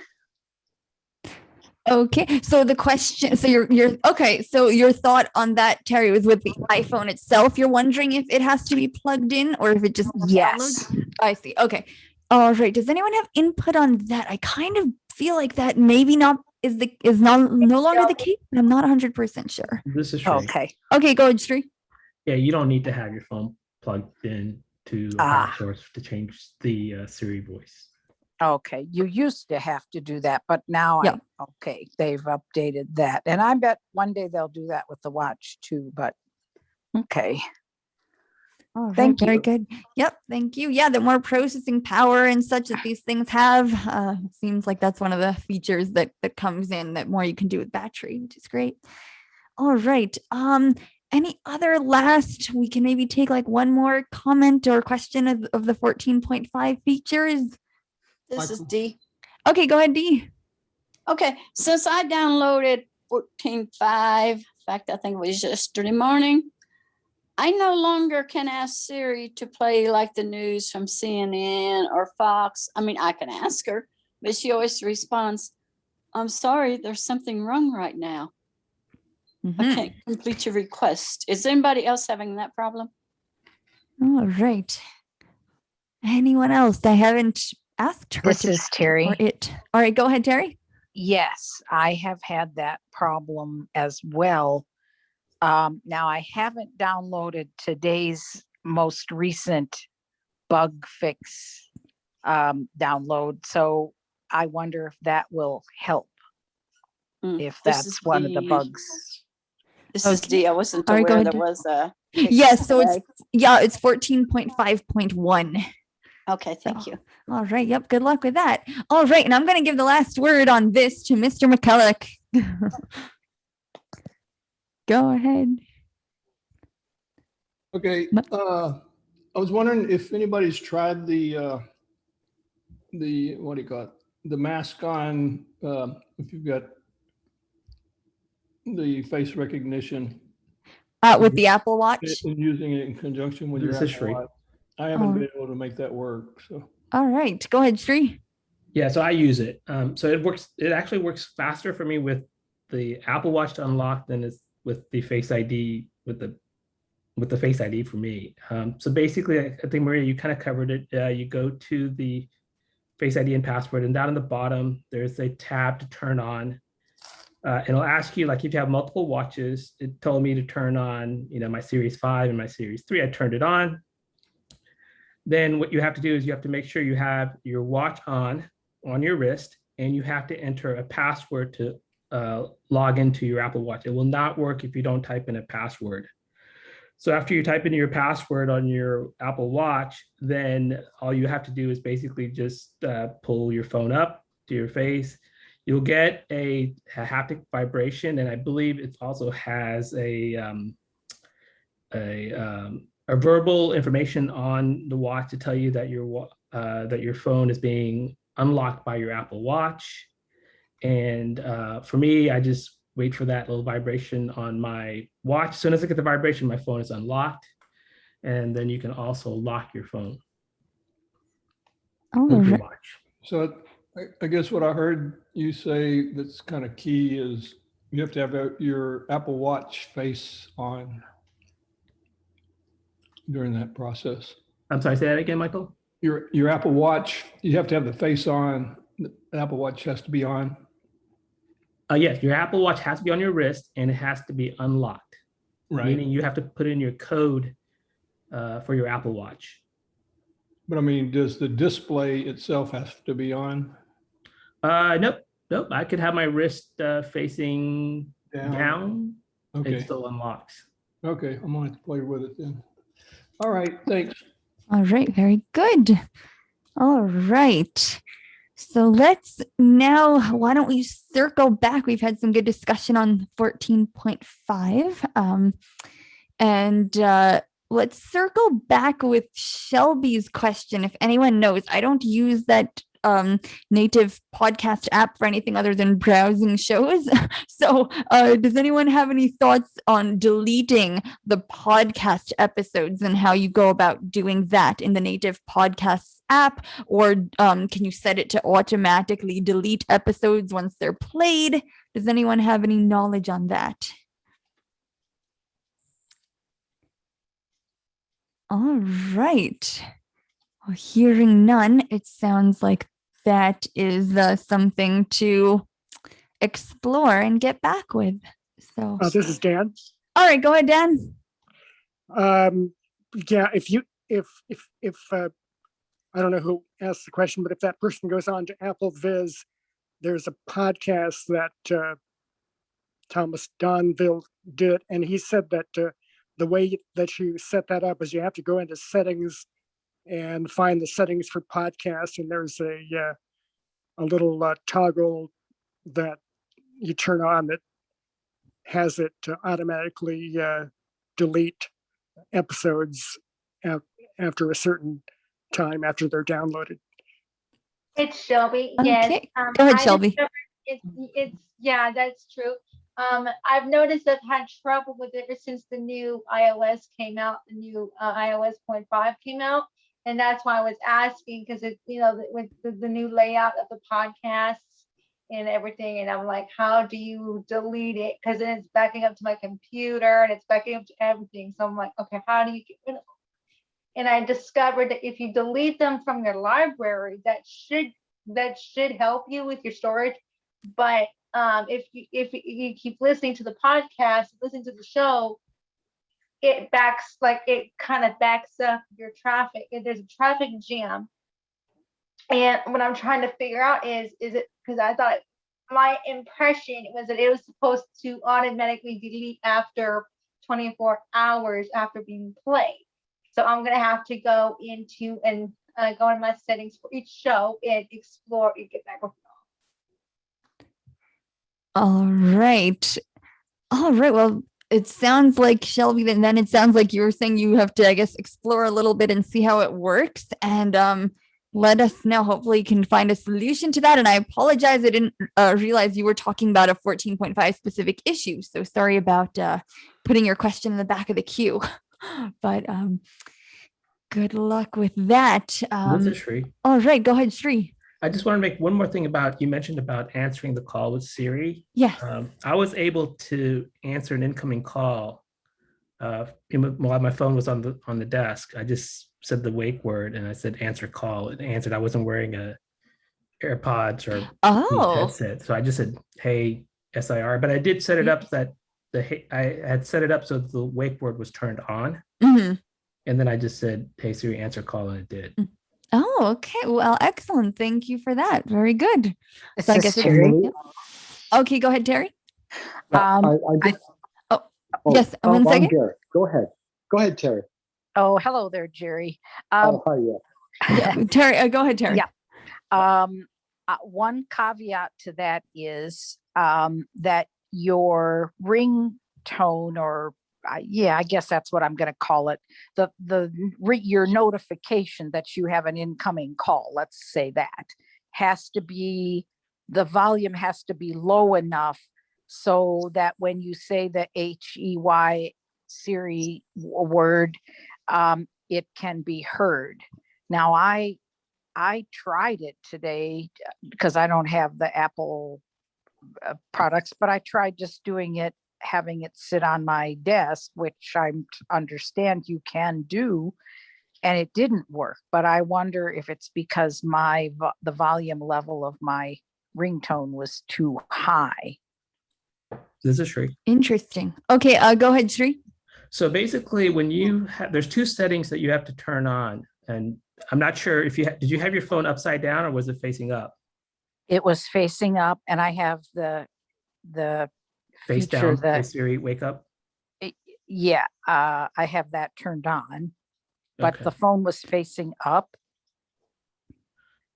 Okay, so the question, so your thought on that, Terry, was with the iPhone itself. You're wondering if it has to be plugged in or if it just downloads? I see. Okay. All right. Does anyone have input on that? I kind of feel like that maybe no longer the case, but I'm not 100% sure. This is true. Okay, go ahead, Sri. Yeah, you don't need to have your phone plugged in to a power source to change the Siri voice. Okay, you used to have to do that, but now they've updated that. And I bet one day they'll do that with the watch too, but okay. All right, Thank very you. good. Yep, thank you. Yeah, the more processing power and such that these things have, it seems like that's one of the features that comes in, that more you can do with battery, which is great. All right. Any other we can maybe take like one more comment or question of the 14.5 features. This is Dee. Okay, go ahead, Dee. Okay, since I downloaded 14.5, in fact, I think it was yesterday morning, I no longer can ask Siri to play like the news from CNN or Fox. I mean, I can ask her, but she always responds, "I'm sorry, there's something wrong right now. I can't complete your request." Is anybody else having that problem? All right. Anyone else? I haven't asked her. This is Terry. All right, go ahead, Terry. Yes, I have had that problem as well. Now I haven't downloaded today's most recent bug fix download, so I wonder if that will help. If that's one of the bugs. This is Dee. I wasn't All right, go aware ahead. there was a Yes, so it's 14.5.1. Okay, thank you. All right, yep, good luck with that. All right, and I'm going to give the last word on this to Mr. McCulloch. Go ahead. Okay, I was wondering if anybody's tried the what do you call it? The mask on, if you've got the face recognition. With the Apple Watch? And using it in conjunction with your Apple Watch. I haven't been able to make that work. So. All right, go ahead, Sri. Yeah, so I use it. So it works. It actually works faster for me with the Apple Watch to unlock than it's with the Face ID with the Face ID for me. So basically, I think Maria, you kind of covered it. You go to the Face ID and password. And down in the bottom, there's a tab to turn on. It'll ask you, like, if you have multiple watches. It told me to turn on, my Series 5 and my Series 3. I turned it on. Then what you have to do is you have to make sure you have your watch on your wrist, and you have to enter a password to log into your Apple Watch. It will not work if you don't type in a password. So after you type in your password on your Apple Watch, then all you have to do is basically just pull your phone up to your face. You'll get a haptic vibration, and I believe it also has a verbal information on the watch to tell you that your phone is being unlocked by your Apple Watch. And for me, I just wait for that little vibration on my watch. As soon as I get the vibration, my phone is unlocked. And then you can also lock your phone. Okay. Watch. So I guess what I heard you say that's kind of key is you have to have your Apple Watch face on during that process. I'm sorry, say that again, Michael? Your Apple Watch, you have to have the face on. The Apple Watch has to be on. Yes, your Apple Watch has to be on your wrist, and it has to be unlocked. Right. Meaning you have to put in your code for your Apple Watch. But I mean, does the display itself have to be on? Nope. I could have my wrist facing down. Okay. It still unlocks. Okay, I'm going to play with it then. All right, thanks. All right, very good. All right. So let's now, why don't we circle back? We've had some good discussion on 14.5. And let's circle back with Shelby's question. If anyone knows, I don't use that native podcast app for anything other than browsing shows. So does anyone have any thoughts on deleting the podcast episodes and how you go about doing that in the native podcasts app? Or can you set it to automatically delete episodes once they're played? Does anyone have any knowledge on that? All right. Well, hearing none, it sounds like that is something to explore and get back with. So this is Dan. All right, go ahead, Dan. Yeah, if I don't know who asked the question, but if that person goes on to Apple Viz, there's a podcast that Thomas Donville did, and he said that the way that you set that up is you have to go into settings and find the settings for podcasts, and there's a little toggle that you turn on that has it automatically delete episodes after a certain time after they're downloaded. It's Shelby. Okay. Yes. Go ahead, Shelby. It's yeah, that's true. I've noticed I've had trouble with it ever since the new iOS came out, the new iOS 0.5 came out. And that's why I was asking, because it's, with the new layout of the podcasts and everything. And I'm like, how do you delete it? Because then it's backing up to my computer and it's backing up to everything. So I'm like, okay, how do you get rid of them? And I discovered that if you delete them from your library, that should help you with your storage. But if you keep listening to the podcast, listening to the show, it kind of backs up your traffic. And there's a traffic jam. And what I'm trying to figure out is it because I thought my impression was that it was supposed to automatically delete after 24 hours after being played. So I'm gonna have to go into and go in my settings for each show and explore and get back with it all right. Well, it sounds like, Shelby, then it sounds like you were saying you have to, I guess, explore a little bit and see how it works, and let us know. Hopefully you can find a solution to that. And I apologize, I didn't realize you were talking about a 14.5 specific issue. So sorry about putting your question in the back of the queue. But good luck with that. This is Shri. All right, go ahead, Shri. I just want to make one more thing about, you mentioned about answering the call with Siri. Yes. I was able to answer an incoming call while my phone was on the desk. I just said the wake word and I said answer call. It answered. I wasn't wearing a AirPods or Bluetooth Oh. headset. So I just said, "Hey, SIR," but I did set it up that I had set it up so the wake word was turned on, Mhm. and then I just said, "Hey Siri, answer call," and it did. Oh, okay. Well, excellent. Thank you for that. Very good. This So I is guess it's Terry. yeah. Okay. Go ahead, Terry. Oh, Yes. One I'm second. Gary. Go ahead. Go ahead, Terry. Oh, hello there, Jerry. Oh, hi, yeah. Yeah, Terry. Go ahead, Terry. Yeah. One caveat to that is that your ringtone, or I guess that's what I'm going to call it, your notification that you have an incoming call, let's say that, the volume has to be low enough so that when you say the HEY Siri word, it can be heard. Now, I tried it today because I don't have the Apple products, but I tried just doing it, having it sit on my desk, which I understand you can do, and it didn't work. But I wonder if it's because the volume level of my ringtone was too high. This is Sri. Interesting. Okay. Go ahead, Sri. So basically, when you have, there's two settings that you have to turn on, and I'm not sure if did you have your phone upside down or was it facing up? It was facing up, and I have the face feature down. Hey Siri, wake up. Yeah, I have that turned on, but Okay. the phone was facing up.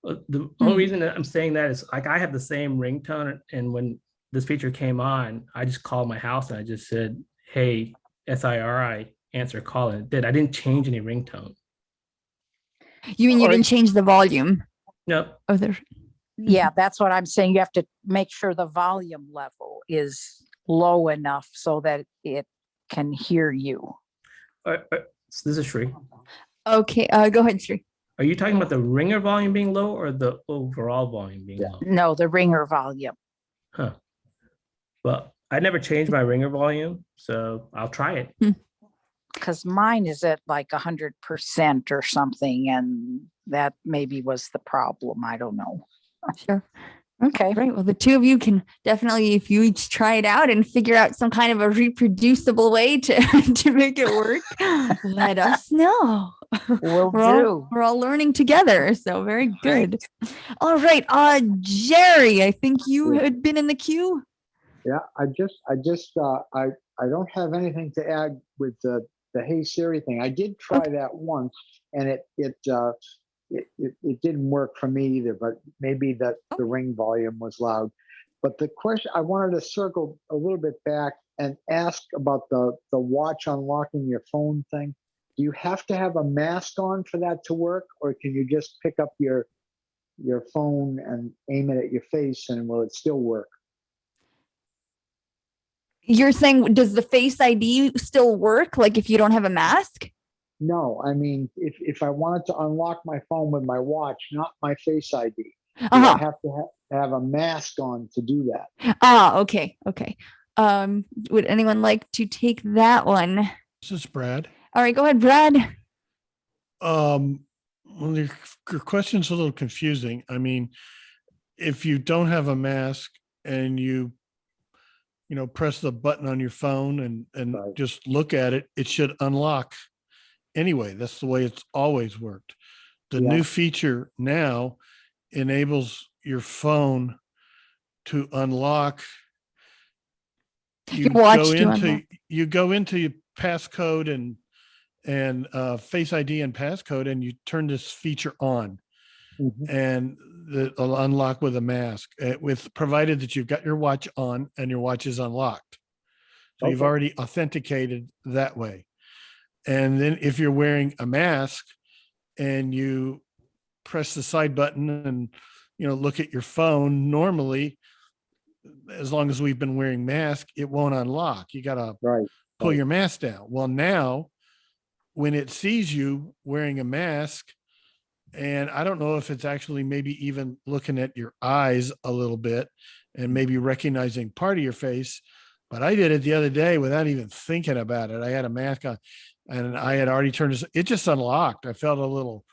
Well, the only reason that I'm saying that is like I have the same ringtone, and when this feature came on, I just called my house and I just said, "Hey, SIRI, answer call," and it did. I didn't change any ringtone. You mean you didn't change the volume? Nope. Oh, there. Yeah, that's what I'm saying. You have to make sure the volume level is low enough so that it can hear you. So this is Sri. Okay, go ahead, Sri. Are you talking about the ringer volume being low or the overall volume being low? No, the ringer volume. Huh. Well, I never changed my ringer volume, so I'll try it. Because mine is at like 100% or something, and that maybe was the problem. I don't know. Sure. Okay. Right. Well, the two of you can definitely, if you each try it out and figure out some kind of a reproducible way to make it work, let us know. We're all learning together. So very good. All right. Jerry, I think you had been in the queue. Yeah, I don't have anything to add with the Hey Siri thing. I did try that once, and it didn't work for me either. But maybe the ring volume was loud. But the question I wanted to circle a little bit back and ask about the watch unlocking your phone thing. Do you have to have a mask on for that to work, or can you just pick up your phone and aim it at your face, and will it still work? You're saying, does the Face ID still work? Like if you don't have a mask? No, I mean, if I wanted to unlock my phone with my watch, not my Face ID, do Uh-huh. I have to have a mask on to do that? Okay. Okay. Would anyone like to take that one? This is Brad. All right, go ahead, Brad. Well, your question's a little confusing. I mean, if you don't have a mask and you press the button on your phone and just look at it, it should unlock anyway. That's the way it's always worked. The new feature now enables your phone to unlock. You go into your passcode and Face ID and passcode, and you turn this feature on, and it'll unlock with a mask, provided that you've got your watch on and your watch is unlocked. So you've already authenticated that way. And then if you're wearing a mask and you press the side button and look at your phone, normally, as long as we've been wearing mask, it won't unlock. You got to pull your mask down. Well, now when it sees you wearing a mask, and I don't know if it's actually maybe even looking at your eyes a little bit and maybe recognizing part of your face, but I did it the other day without even thinking about it. I had a mask on and I had already turned it just unlocked. I felt a little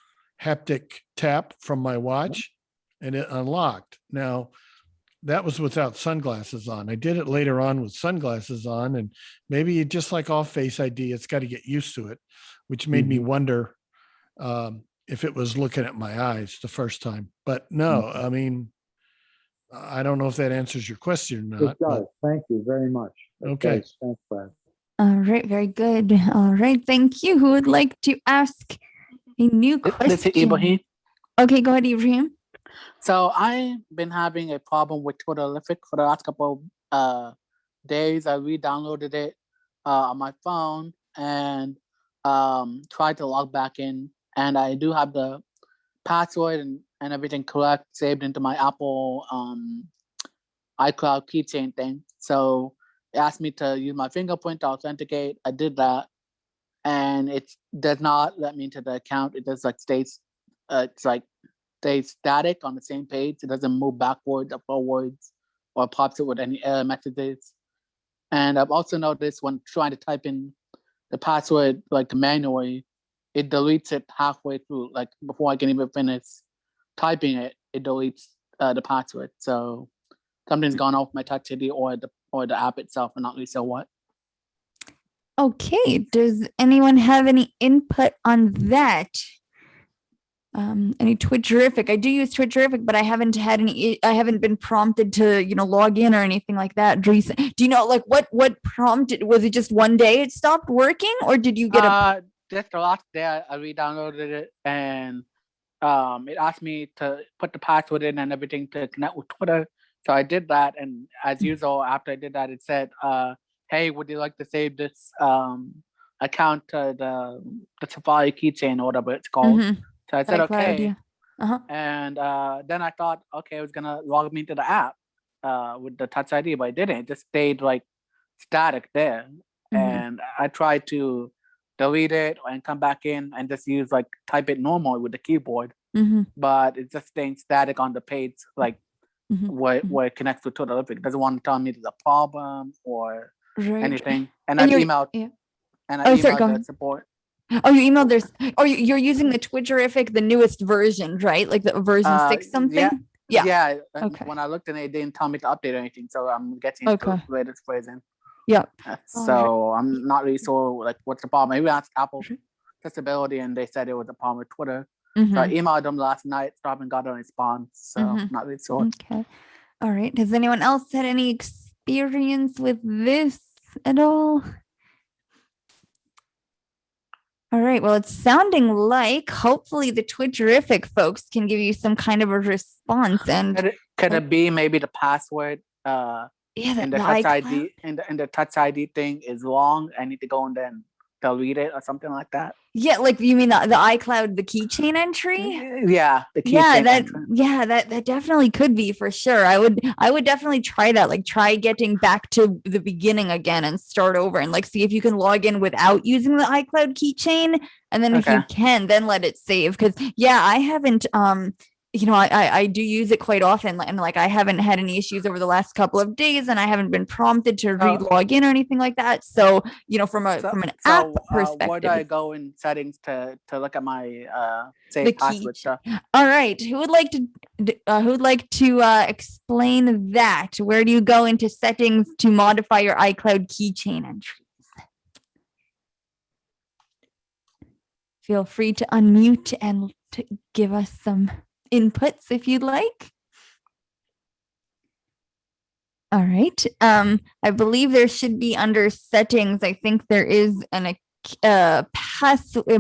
haptic tap from my watch and it unlocked. Now, that was without sunglasses on. I did it later on with sunglasses on, and maybe just like all Face ID, it's got to get used to it, which made me wonder if it was looking at my eyes the first time. But no, I mean, I don't know if that answers your question or not. It does. Thank you very much. It Okay. does. Thanks, Brad. All right, very good. All right, thank you. Who would like to ask a new This is question? Ibrahim. Okay, go ahead, Ibrahim. So I've been having a problem with Twitterlific for the last couple of days. I re-downloaded it on my phone and tried to log back in. And I do have the password and everything correct saved into my Apple iCloud keychain thing. So it asked me to use my fingerprint to authenticate. I did that. And it does not let me into the account. It just like stays, it's like stays static on the same page. It doesn't move backwards or forwards or pops it with any error messages. And I've also noticed when trying to type in the password like manually, it deletes it halfway through. Like before I can even finish typing it, it deletes the password. So something's gone off my Touch ID or the app itself, and not really sure what. Okay, does anyone have any input on that? Any Twitterific? I do use Twitterific, but I haven't been prompted to, log in or anything like that. Do you know, like what prompted? Was it just one day it stopped working, or did you get a? Just the last day I re-downloaded it, and it asked me to put the password in and everything to connect with Twitter. So I did that, and as usual, after I did that, it said, "Hey, would you like to save this account to the Safari keychain or whatever it's called?" So I said, iCloud, "Okay." yeah. And then I thought, okay, it was gonna log me into the app with the Touch ID, but it didn't. It just stayed like static there. And I tried to delete it and come back in and just use like type it normally with the keyboard, but it's just staying static on the page, like where it connects to Twitter. It doesn't want to tell me there's a problem or anything. And I emailed, the support. Oh, you emailed there's. Oh, you're using the Twitterific, the newest version, right? Like the version 6 something. Yeah. Okay. When I looked in it didn't tell me to update or anything, so I'm getting into the latest version. Yeah. So I'm not really sure like what's the problem. Maybe I asked Apple Accessibility and they said it was a problem with Twitter. So I emailed them last night, so I haven't got a response. So not really sure. Okay. All right. Has anyone else had any experience with this at all? All right. Well, it's sounding like hopefully the Twitterific folks can give you some kind of a response. And could it be maybe the password? In the Touch ID and the Touch ID thing is long. I need to go and then delete it or something like that. Yeah, like you mean the iCloud, the keychain entry? Yeah, the keychain entry. That definitely could be for sure. I would definitely try that. Like try getting back to the beginning again and start over and like see if you can log in without using the iCloud keychain. And then if you can, then let it save. Because I haven't I do use it quite often, and like I haven't had any issues over the last couple of days, and I haven't been prompted to re-log in or anything like that. So from an app perspective, where do I go in settings to look at my save password stuff? All right, who would like to explain that? Where do you go into settings to modify your iCloud keychain entries? Feel free to unmute and to give us some inputs if you'd like. All right. I believe there should be under settings. I think there is it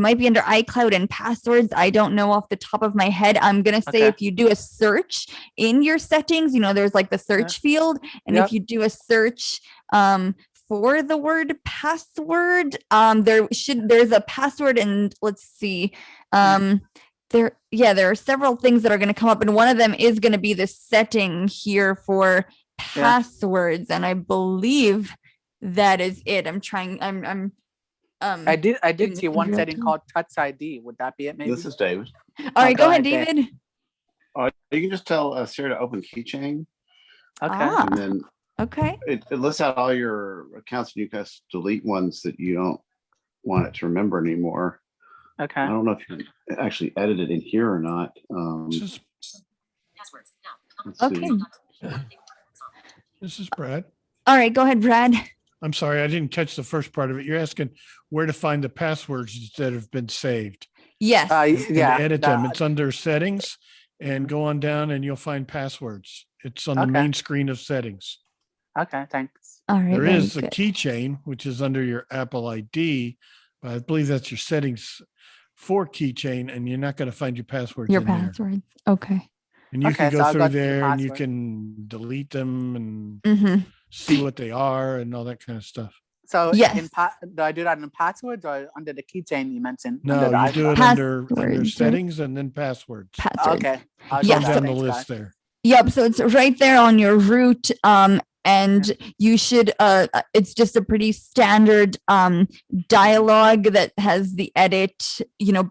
might be under iCloud and passwords. I don't know off the top of my head. I'm gonna say if you do a search in your settings, there's like the search field, and if you do a search for the word password, there's a password, and let's see. There are several things that are going to come up, and one of them is going to be the setting here for passwords, and I believe that is it. I did see one setting called Touch ID. Would that be it? Maybe. This is David. All right, go ahead, David. You can just tell Siri to open keychain. Okay. And then it lists out all your accounts, and you can delete ones that you don't want it to remember anymore. Okay. I don't know if you can actually edit it in here or not. Let's Okay. see. This is Brad. All right, go ahead, Brad. I'm sorry, I didn't catch the first part of it. You're asking where to find the passwords that have been saved. Yes. And Yeah. edit them. It's under settings and go on down and you'll find passwords. It's on the Okay. main screen of settings. Okay, thanks. All right. There very is a good. keychain, which is under your Apple ID, but I believe that's your settings for keychain, and you're not going to find your passwords Your in there. passwords. Okay. And you Okay, can so go I'll through go to the there and you password. can delete them and Mm-hmm. see what they are and all that kind of stuff. So Yes. do I do that in passwords or under the keychain you mentioned? No, under the you do it iPhone? under Passwords, right? settings and then passwords. Passwords. Okay. I'll Go do Yeah, that. down the Thanks, list guys. there. Yep. So it's right there on your root. And you should it's just a pretty standard dialogue that has the edit,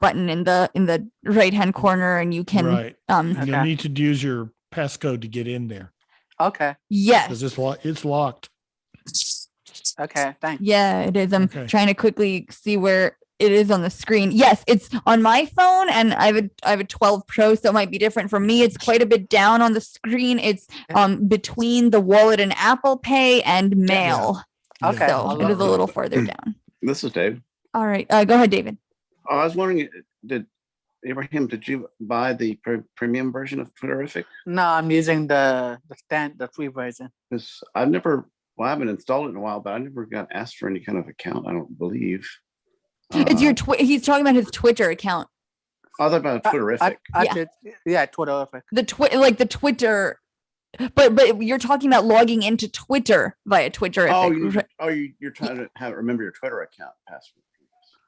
button in the right hand corner, and you can Right. And you'll Okay. need to use your passcode to get in there Okay. yes. because it's locked. Okay. Thanks. Yeah, it is. I'm Okay. trying to quickly see where it is on the screen. Yes, it's on my phone, and I have a 12 Pro, so it might be different for me. It's quite a bit down on the screen. It's between the wallet and Apple Pay and Mail. Okay. So I'll it is a look. little farther down. This is Dave. All right, go ahead, David. I was wondering, did you buy the premium version of Twitterific? No, I'm using the free version. Because I haven't installed it in a while, but I never got asked for any kind of account, I don't believe. It's your he's talking about his Twitter account. Other about Twitterific. Twitterific. The Twitter, but you're talking about logging into Twitter via Twitterific. You're trying to remember your Twitter account password,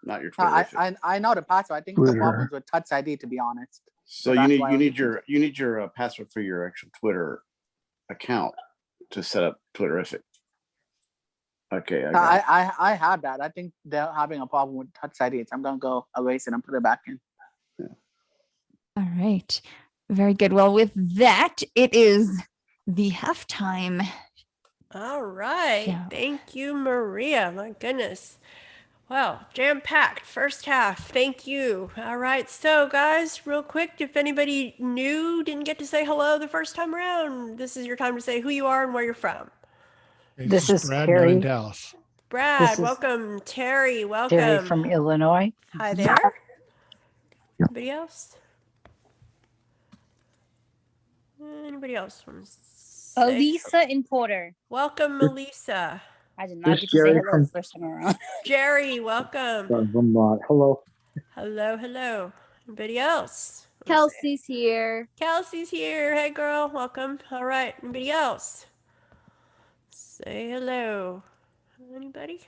not your Twitterific. I know the password. I think the problem is with Touch ID, to be honest. So you need your password for your actual Twitter account to set up Twitterific. Okay. I have that. I think they're having a problem with Touch ID. So I'm gonna go erase it and put it back in. All right. Very good. Well, with that, it is the halftime. All right. Yeah. Thank you, Maria. My goodness. Well, jam-packed first half. Thank you. All right. So, guys, real quick, if anybody new didn't get to say hello the first time around, this is your time to say who you are and where you're from. This is Brad, Terry. I'm in Dallas. Brad, This is welcome. Terry, welcome. Terry from Illinois. Hi there. Anybody else? Anybody else want to say? Elisa in Porter. Welcome, Melissa. I did not This get to say Jerry hello from- the first time around. Jerry, welcome. From Vermont. Hello. Hello, hello. Anybody else? Kelsey's here. Kelsey's here. Hey, girl. Welcome. All right. Anybody else? Say hello. Anybody?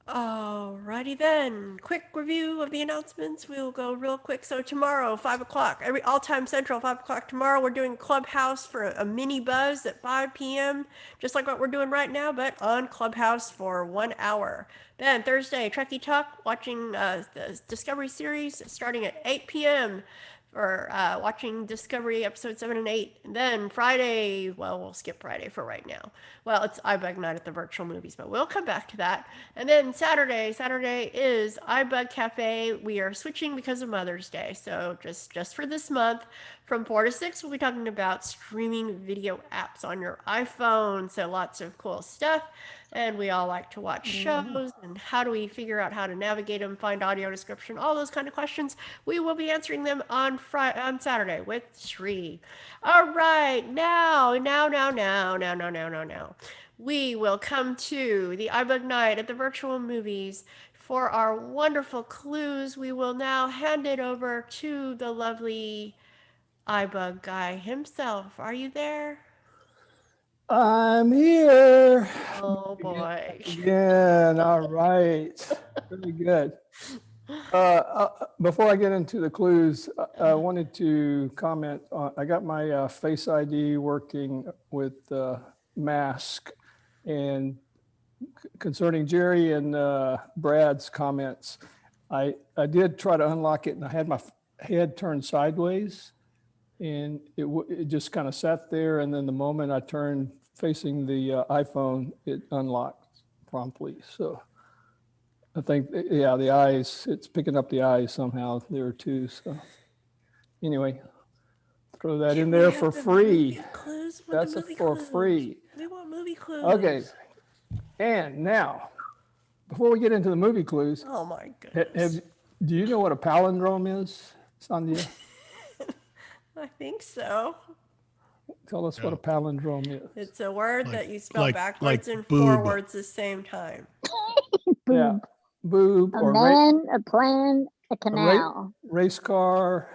Alrighty then. Quick review of the announcements. We'll go real quick. So tomorrow, 5 o'clock, all time central, 5 o'clock tomorrow, we're doing Clubhouse for a mini buzz at 5 p.m. Just like what we're doing right now, but on Clubhouse for 1 hour. Then Thursday, Trekkie Talk, watching the Discovery series starting at 8 p.m. for watching Discovery episode 7 and 8. And then Friday, well, we'll skip Friday for right now. Well, it's iBug night at the virtual movies, but we'll come back to that. And then Saturday is iBug Cafe. We are switching because of Mother's Day. So just for this month, from 4 to 6, we'll be talking about streaming video apps on your iPhone. So lots of cool stuff. And we all like to watch shows, and how do we figure out how to navigate them, find audio description, all those kind of questions. We will be answering them on Saturday with Sri. All right, now. We will come to the iBug night at the virtual movies. For our wonderful clues, we will now hand it over to the lovely iBug guy himself. Are you there? I'm here. Oh boy. Again. All right. Really good. Before I get into the clues, I wanted to comment on, I got my Face ID working with mask, and concerning Jerry and Brad's comments, I did try to unlock it, and I had my head turned sideways, and it just kind of sat there, and then the moment I turned facing the iPhone, it unlocked promptly. So I think, yeah, the eyes, it's picking up the eyes somehow there too. So anyway, Throw that Can in we there have for the free. movie clues? We want That's the movie for clues. free. We want movie clues. Okay. And now, before we get into the movie clues, Oh my goodness. do you know what a palindrome is, Sandhya? I think so. Tell us what a palindrome is. It's a word that you spell like backwards and boob. forwards the same time. Yeah, boob A or man, a plan, a canal. race car.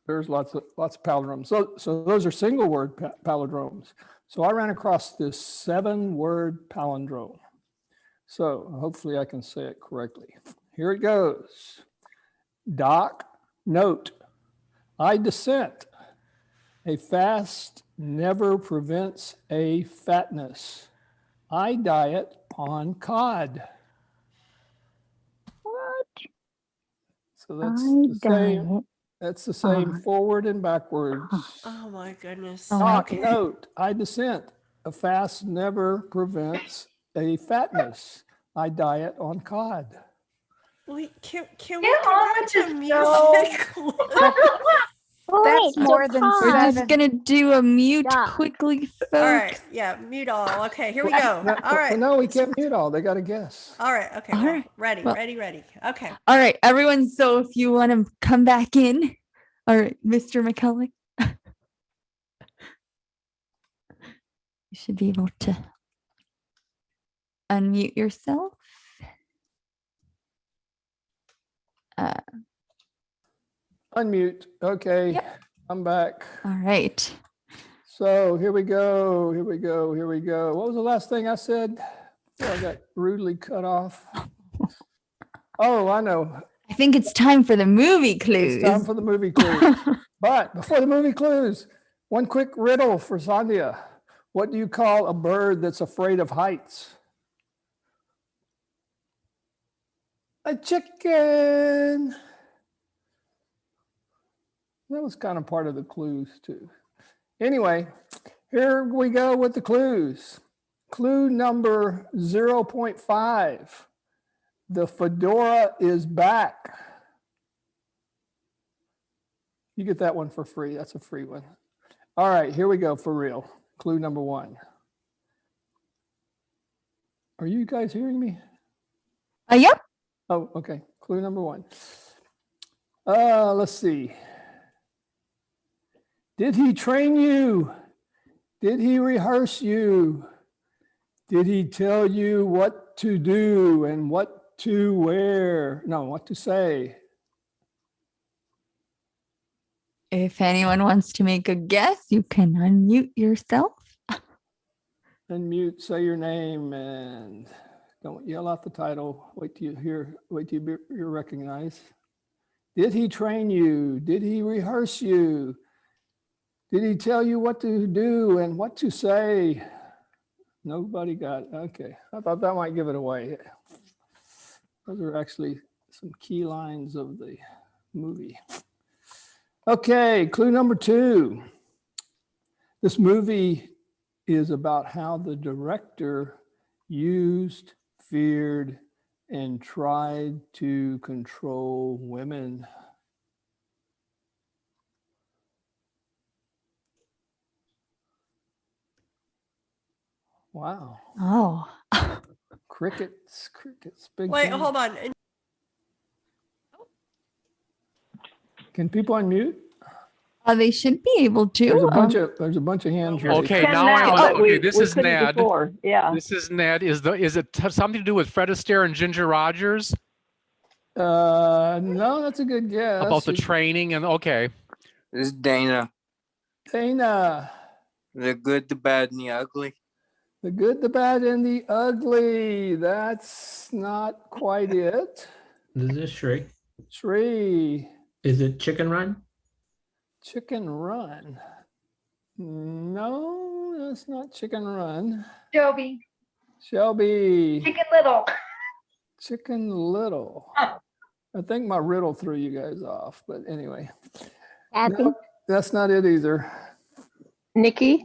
There's lots of palindromes. So those are single word palindromes. So I ran across this 7-word palindrome. So hopefully I can say it correctly. Here it goes. Doc, note, I dissent. A fast never prevents a fatness. I diet on cod. What? So that's I the same. That's the same forward and backwards. Oh my goodness. Doc, Okay. note, I dissent. A fast never prevents a fatness. I diet on cod. Can we Get go on back with to this, music? That's more than We're just 7. gonna do a mute Stop. quickly, folks. All right. Yeah. Mute all. Okay. Here we go. All right. No, we can't mute all. They got to guess. All right. Okay. All Well, right. ready. Well- Ready. Okay. All right, everyone. So if you want to come back in, all right, Mr. McCulloch, you should be able to unmute yourself. Unmute. Okay. Yep. I'm back. All right. So here we go. What was the last thing I said? Before I got rudely cut off. Oh, I know. I think it's time for the movie clues. It's time for the movie clues. But before the movie clues, one quick riddle for Sandhya. What do you call a bird that's afraid of heights? A chicken. That was kind of part of the clues too. Anyway, here we go with the clues. Clue number 0.5. The fedora is back. You get that one for free. That's a free one. All right, here we go for real. Clue number 1. Are you guys hearing me? Yep. Oh, okay. Clue number 1. Let's see. Did he train you? Did he rehearse you? Did he tell you what to do and what to wear? No, what to say? If anyone wants to make a guess, you can unmute yourself. Unmute, say your name, and don't yell out the title. Wait till you're recognized. Did he train you? Did he rehearse you? Did he tell you what to do and what to say? Nobody got it. Okay. I thought that might give it away. Those are actually some key lines of the movie. Okay, clue number 2. This movie is about how the director used, feared, and tried to control women. Wow. Oh. Crickets. Big Wait, thing. hold on. Can people unmute? They should be able to. There's a bunch of hands raised. Okay, Can now but okay. This we is couldn't Ned. before. Yeah. This is Ned. Is it something to do with Fred Astaire and Ginger Rogers No, that's a good guess. about the training? And okay, This is Dana. Dana. The good, the bad, and the ugly. The good, the bad, and the ugly. That's not quite it. This is Shri. Shri. Is it Chicken Run? Chicken Run. No, that's not Chicken Run. Joby. Shelby. Chicken Little. Chicken Little. I think my riddle threw you guys off, but anyway. No, that's not it either. Nikki.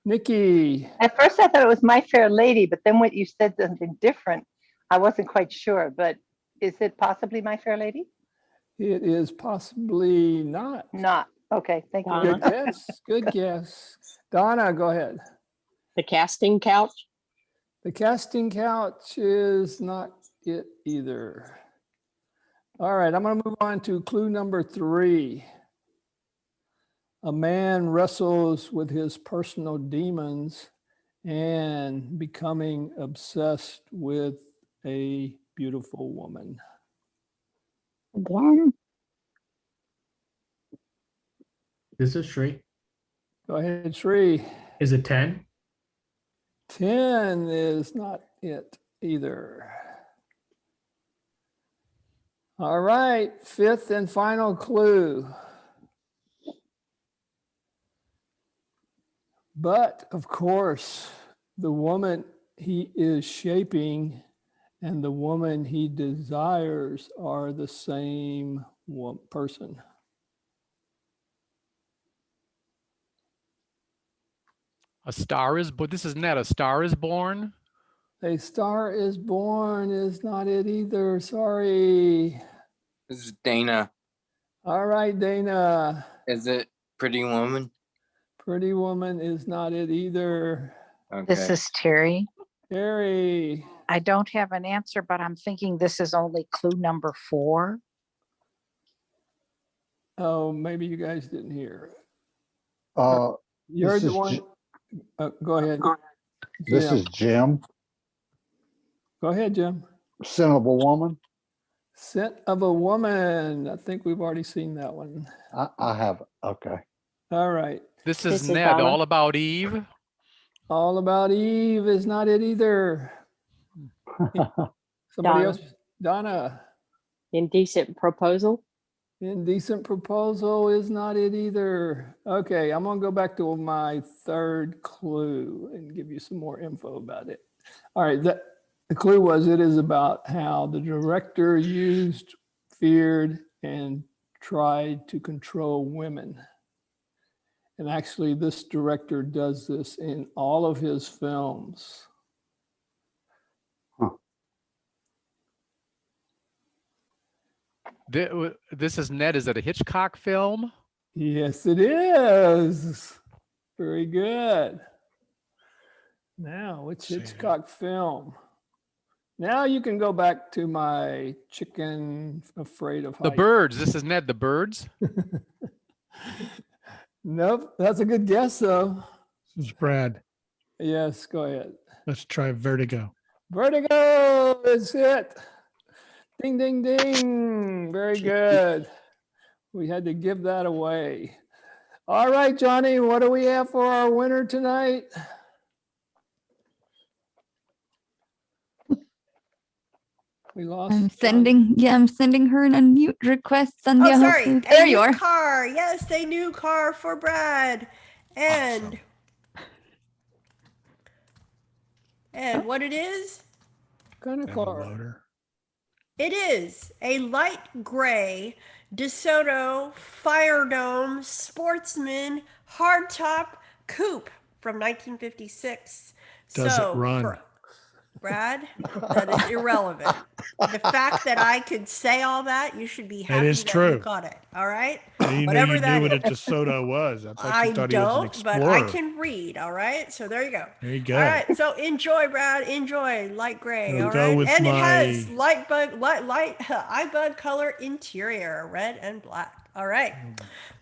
Nikki. At first I thought it was My Fair Lady, but then when you said something different, I wasn't quite sure. But is it possibly My Fair Lady? It is possibly not. Not. Okay, thank you. Good guess. Good guess. Donna, go ahead. The casting couch. The casting couch is not it either. All right, I'm going to move on to clue number 3. A man wrestles with his personal demons and becoming obsessed with a beautiful woman. Again? This is Shri. Go ahead, Shri. Is it 10? 10 is not it either. All right, 5th and final clue. But of course, the woman he is shaping and the woman he desires are the same person. A Star is Born. This is Ned. A Star is Born. A Star is Born is not it either. Sorry. This is Dana. All right, Dana. Is it Pretty Woman? Pretty Woman is not it either. Okay. This is Terry. Terry. I don't have an answer, but I'm thinking this is only clue number 4. Oh, maybe you guys didn't hear. You're the one. Go ahead. This Jim. is Jim. Go ahead, Jim. Sin of a Woman. Scent of a Woman. I think we've already seen that one. I have. Okay. All right. This is Ned. Donna. All About Eve. All About Eve is not it either. Somebody Donna. else. Donna. Indecent Proposal. Indecent Proposal is not it either. Okay, I'm gonna go back to my 3rd clue and give you some more info about it. All right, the clue was it is about how the director used, feared, and tried to control women. And actually, this director does this in all of his films. This is Ned. Is it a Hitchcock film? Yes, it is. Very good. Now, which Hitchcock film? Now you can go back to my chicken afraid of heights. The Birds. This is Ned. The Birds. Nope, that's a good guess though. This is Brad. Yes, go ahead. Let's try Vertigo. Vertigo is it. Ding, ding, ding. Very good. We had to give that away. All right, Johnny, what do we have for our winner tonight? We lost. I'm sending her an unmute request. Sandhya, Oh, sorry. hopefully- A There you new are. car. Yes, a new car for Brad. And what it is? What kind of car? Loader. It is a light gray DeSoto Fire Dome Sportsman hardtop coupe from 1956. Does it run? Brad, that is irrelevant. The fact that I could say all that, you should be happy is that true. you got it. All right. You Whatever knew that what a is. DeSoto was. I thought I you thought he was an don't, but explorer. I can read. All right. So there you go. There you go. All right. So enjoy, Brad. Enjoy light gray. We'll All go right. with And it my- has light iBUG color interior, red and black. All right.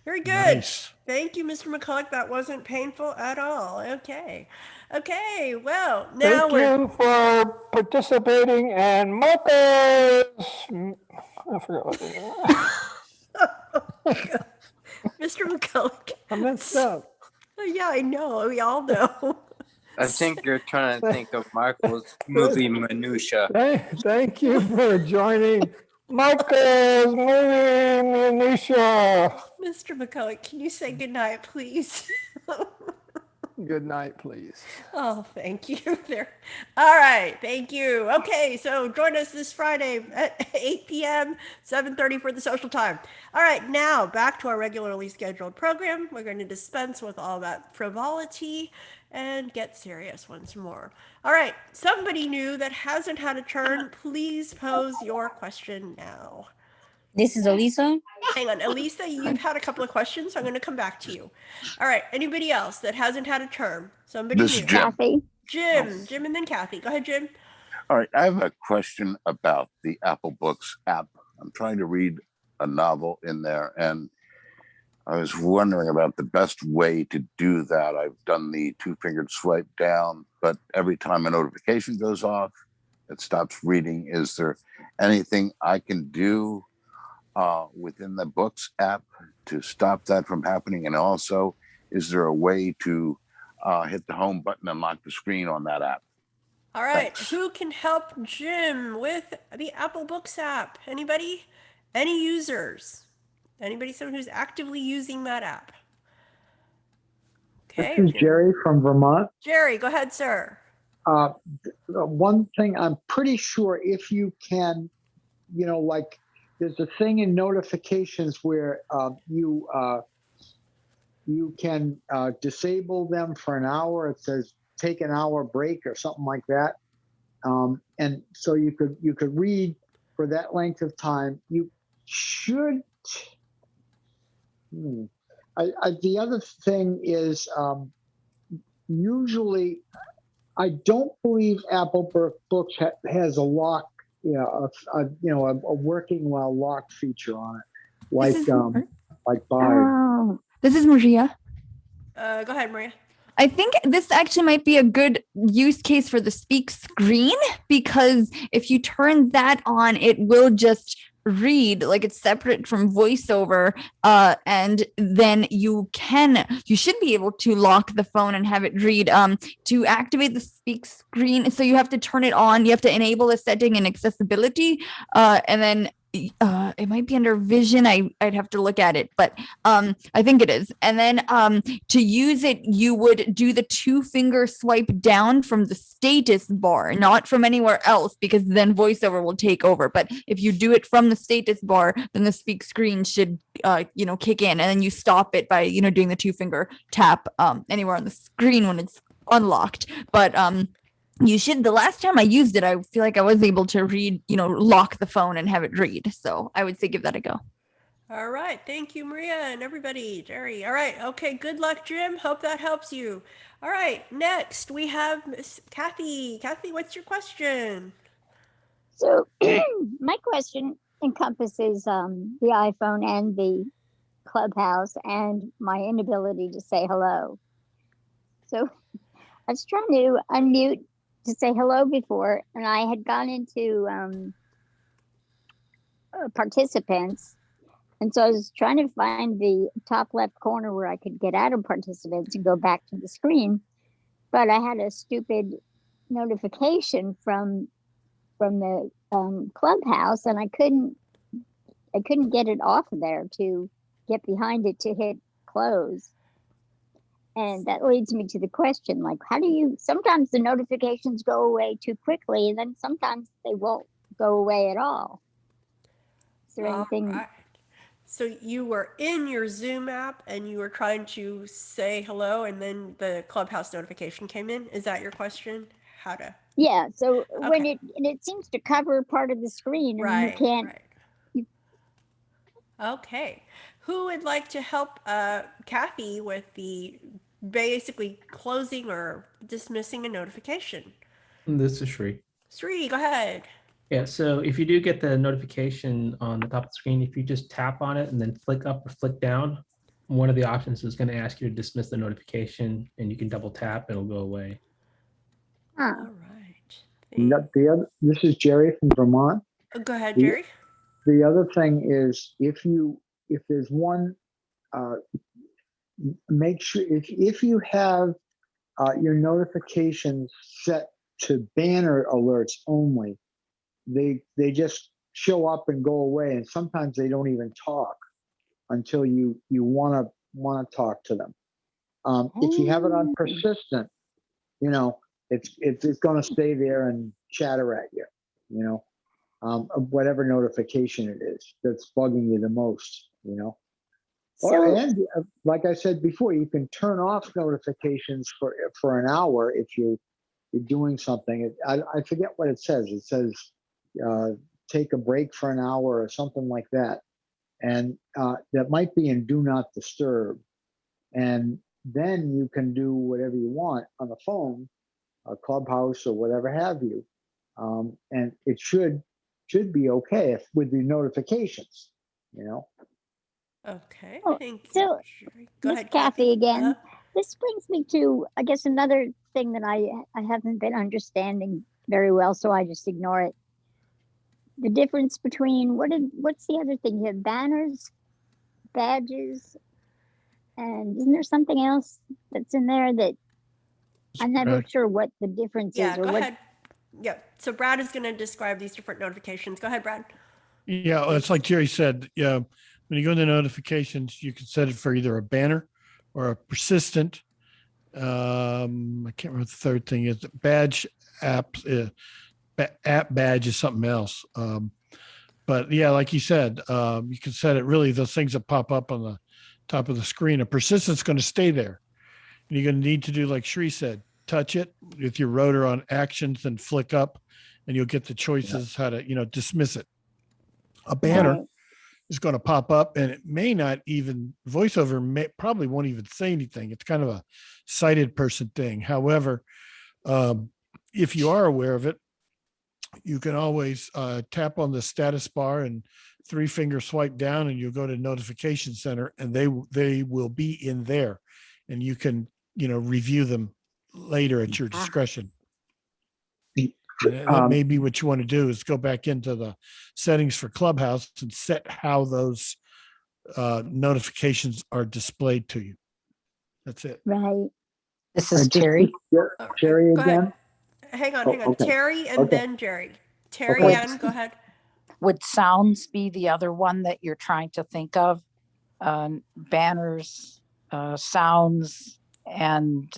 Very good. Nice. Thank you, Mr. McCulloch. That wasn't painful at all. Okay. Okay. Well, now Thank you for participating, and Marcus. I forgot what it was. Mr. McCulloch. I messed up. Yeah, I know. We all know. I think you're trying to think of Michael's movie minutia. Thank you for joining Marcus Movie Minutia. Mr. McCulloch, can you say goodnight, please? Good night, please. Oh, thank you. There. All right. Thank you. Okay. So join us this Friday at 8 p.m., 7:30 for the social time. All right. Now back to our regularly scheduled program. We're going to dispense with all that frivolity and get serious once more. All right. Somebody new that hasn't had a turn, please pose your question now. This is Elisa. Hang on, Elisa, you've had a couple of questions, so I'm going to come back to you. All right, anybody else that hasn't had a term? Somebody This new. is Jim. Kathy. Jim, and then Kathy. Go ahead, Jim. All right, I have a question about the Apple Books app. I'm trying to read a novel in there, and I was wondering about the best way to do that. I've done the two-fingered swipe down, but every time a notification goes off, it stops reading. Is there anything I can do within the Books app to stop that from happening? And also, is there a way to hit the home button and lock the screen on that app? All right, Thanks. who can help Jim with the Apple Books app? Anybody? Any users? Anybody, someone who's actively using that app? Okay. This is Jerry from Vermont. Jerry, go ahead, sir. One thing I'm pretty sure if you can, like there's a thing in notifications where you can disable them for an hour. It says take an hour break or something like that. And so you could read for that length of time. You should. The other thing is usually I don't believe Apple Books has a lock, a working while locked feature on it, like Bard. This is Maria. Go ahead, Maria. I think this actually might be a good use case for the speak screen, because if you turn that on, it will just read like it's separate from voiceover, and then you should be able to lock the phone and have it read. To activate the speak screen, so you have to turn it on, you have to enable a setting in accessibility, and then it might be under vision. I'd have to look at it, but I think it is. And then to use it, you would do the two-finger swipe down from the status bar, not from anywhere else, because then voiceover will take over. But if you do it from the status bar, then the speak screen should kick in, and then you stop it by doing the two-finger tap anywhere on the screen when it's unlocked. But you should. The last time I used it, I feel like I was able to read, lock the phone and have it read. So I would say give that a go. All right. Thank you, Maria, and everybody. Jerry. All right. Okay. Good luck, Jim. Hope that helps you. All right. Next, we have Miss Kathy. Kathy, what's your question? So my question encompasses the iPhone and the Clubhouse and my inability to say hello. So I was trying to unmute to say hello before, and I had gone into participants, and so I was trying to find the top left corner where I could get out of participants and go back to the screen, but I had a stupid notification from the Clubhouse, and I couldn't get it off of there to get behind it to hit close. And that leads me to the question, like, how do you, sometimes the notifications go away too quickly, and then sometimes they won't go away at all. Is there anything? Right. So you were in your Zoom app and you were trying to say hello, and then the Clubhouse notification came in. Is that your question? How to? Yeah. So when it seems to cover part of the screen, and right, you can't. Right. Okay. Who would like to help Kathy with the basically closing or dismissing a notification? This is Shri. Sri, go ahead. Yeah, so if you do get the notification on the top of the screen, if you just tap on it and then flick up or flick down, one of the options is going to ask you to dismiss the notification, and you can double tap, it'll go away. Huh. All right. This is Jerry from Vermont. Go ahead, Jerry. The other thing is if there's one, make sure if you have your notifications set to banner alerts only, they just show up and go away, and sometimes they don't even talk until you want to talk to them. If you have it on persistent, it's going to stay there and chatter at you. Whatever notification it is that's bugging you the most. And like I said before, you can turn off notifications for an hour if you're doing something. I forget what it says. It says take a break for an hour or something like that. and that might be in do not disturb. And then you can do whatever you want on the phone, a Clubhouse or whatever have you. And it should be okay with the notifications, you know. Okay, Oh, thank you. so Go Miss ahead, Kathy again. Uh-huh. This brings me to, I guess, another thing that I haven't been understanding very well, so I just ignore it. The difference between what's the other thing? You have banners, badges, and isn't there something else that's in there that I'm never sure what the difference Yeah, is or go what. ahead. Yeah, so Brad is going to describe these different notifications. Go ahead, Brad. Yeah, well, it's like Jerry said. Yeah, when you go into notifications, you can set it for either a banner or a persistent. I can't remember the third thing is. Badge app. App badge is something else. But yeah, like you said, you can set it really those things that pop up on the top of the screen. A persistent's going to stay there. And you're going to need to do like Shri said, touch it with your rotor on actions and flick up, and you'll get the choices how to, dismiss it. A banner is going to pop up, and it may not even voiceover probably won't even say anything. It's kind of a sighted person thing. However, if you are aware of it, you can always tap on the status bar and 3-finger swipe down, and you'll go to Notification Center, and they will be in there, and you can review them later at your discretion. And that may be what you want to do is go back into the settings for Clubhouse and set how those notifications are displayed to you. That's it. Right. This is Terry. Terry Go again. ahead. Hang on. Okay. Terry and then Jerry. Terry Okay. Ann, go ahead. Would sounds be the other one that you're trying to think of? Banners, sounds, and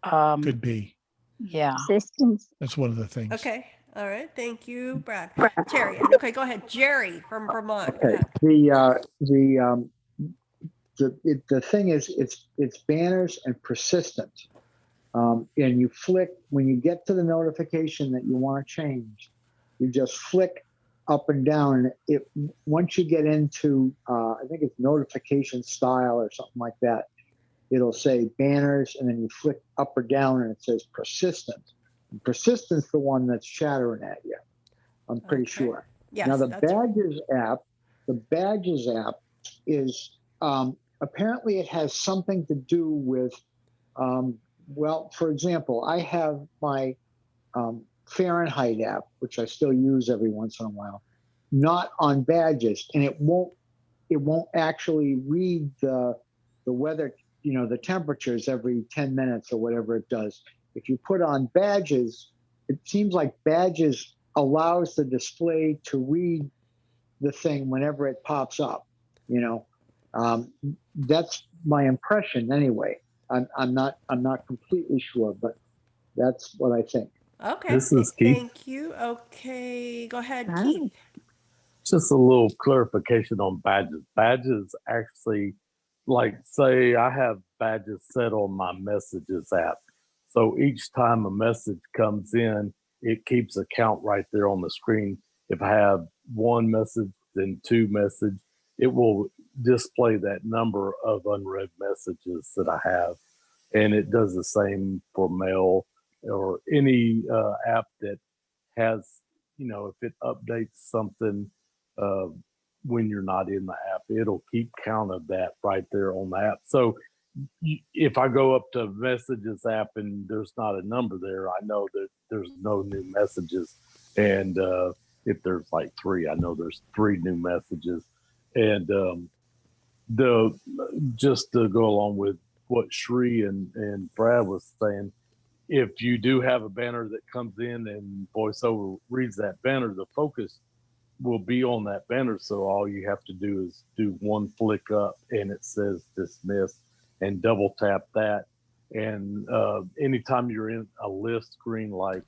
Could be. Yeah. Systems. That's one of the things. Okay. All right. Thank you, Brad. Terry Ann. Okay, go ahead. Jerry from Vermont. Go Okay. ahead. The thing is, it's banners and persistent. And you flick when you get to the notification that you want to change, you just flick up and down. And once you get into, I think it's notification style or something like that, it'll say banners, and then you flick up or down, and it says persistent. And persistent's the one that's chattering at you. I'm pretty sure. Yes, now the that's badges app is apparently it has something to do with. Well, for example, I have my Fahrenheit app, which I still use every once in a while, not on badges, and it won't actually read the weather, the temperatures every 10 minutes or whatever it does. If you put on badges, it seems like badges allows the display to read the thing whenever it pops up. That's my impression anyway. I'm not completely sure, but that's what I think. Okay. This is Keith. Thank you. Okay, go ahead, Hi. Keith. Just a little clarification on badges. Badges actually, like say I have badges set on my messages app. So each time a message comes in, it keeps a count right there on the screen. If I have one message, then 2 messages, it will display that number of unread messages that I have. And it does the same for mail or any app that has, if it updates something when you're not in the app, it'll keep count of that right there on the app. So if I go up to messages app and there's not a number there, I know that there's no new messages. And if there's like 3, I know there's 3 new messages. And just to go along with what Shri and Brad was saying, if you do have a banner that comes in and VoiceOver reads that banner, the focus will be on that banner. So all you have to do is do one flick up and it says dismiss, and double tap that. And anytime you're in a list screen like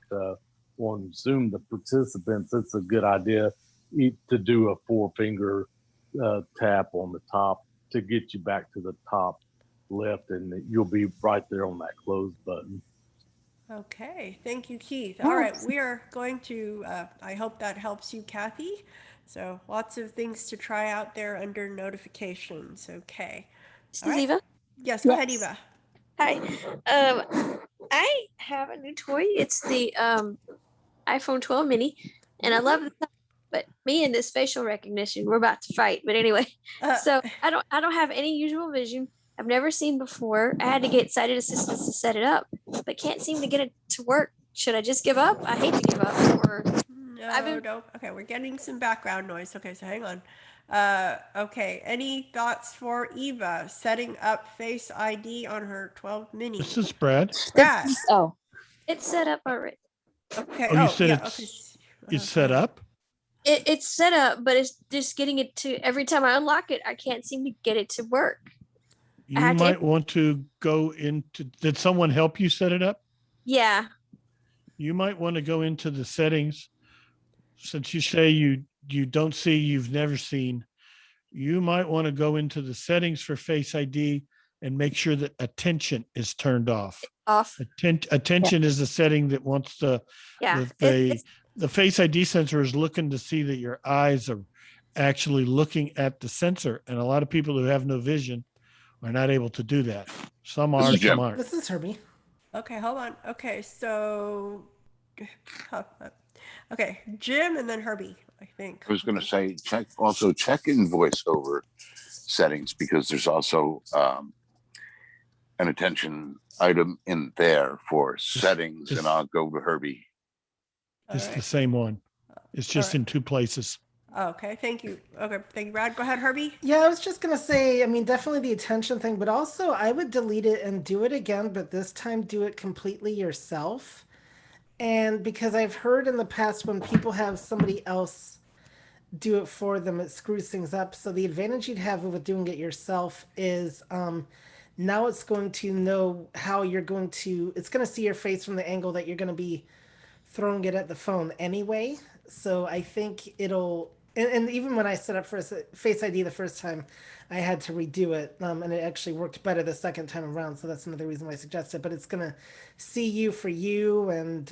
on Zoom, the participants, it's a good idea to do a 4-finger tap on the top to get you back to the top left, and you'll be right there on that close button. Okay, thank you, Keith. All right, we are going to, I hope that helps you, Kathy. So lots of things to try out there under notifications. Okay. This All is right. Eva. Yes, go ahead, Eva. Hi. I have a new toy. It's the iPhone 12 mini, and I love the. But me and this facial recognition, we're about to fight. But anyway, so I don't have any usual vision. I've never seen before. I had to get sighted assistants to set it up, but can't seem to get it to work. Should I just give up? I hate to give up. Or No. Okay, we're getting some background noise. Okay, so hang on. Okay, any thoughts for Eva setting up Face ID on her 12 mini? This is Brad. Brad. It's set up already. Okay. Oh, you said yeah. it's set up? It's set up, but it's just getting it to, every time I unlock it, I can't seem to get it to work. You might want to go into, did someone help you set it up? Yeah. You might want to go into the settings. Since you say you don't see, you've never seen, you might want to go into the settings for Face ID and make sure that attention is turned off. Attention is the setting that wants the Face ID sensor is looking to see that your eyes are actually looking at the sensor. And a lot of people who have no vision are not able to do that. Some are, some aren't. This is Herbie. Okay, hold on. Okay, so okay, Jim and then Herbie, I think. I was going to say, check in voiceover settings, because there's also an attention item in there for settings, and I'll go to Herbie. It's the same one. It's just in two places. Okay, thank you. Okay, thank you, Brad. Go ahead, Herbie. Yeah, I was just going to say, I mean, definitely the attention thing, but also I would delete it and do it again, but this time do it completely yourself. And because I've heard in the past when people have somebody else do it for them, it screws things up. So the advantage you'd have with doing it yourself is now it's going to know how you're going to, it's going to see your face from the angle that you're going to be throwing it at the phone anyway. So I think it'll, and even when I set up for Face ID the first time, I had to redo it, and it actually worked better the second time around. So that's another reason why I suggest it. But it's gonna see you for you, and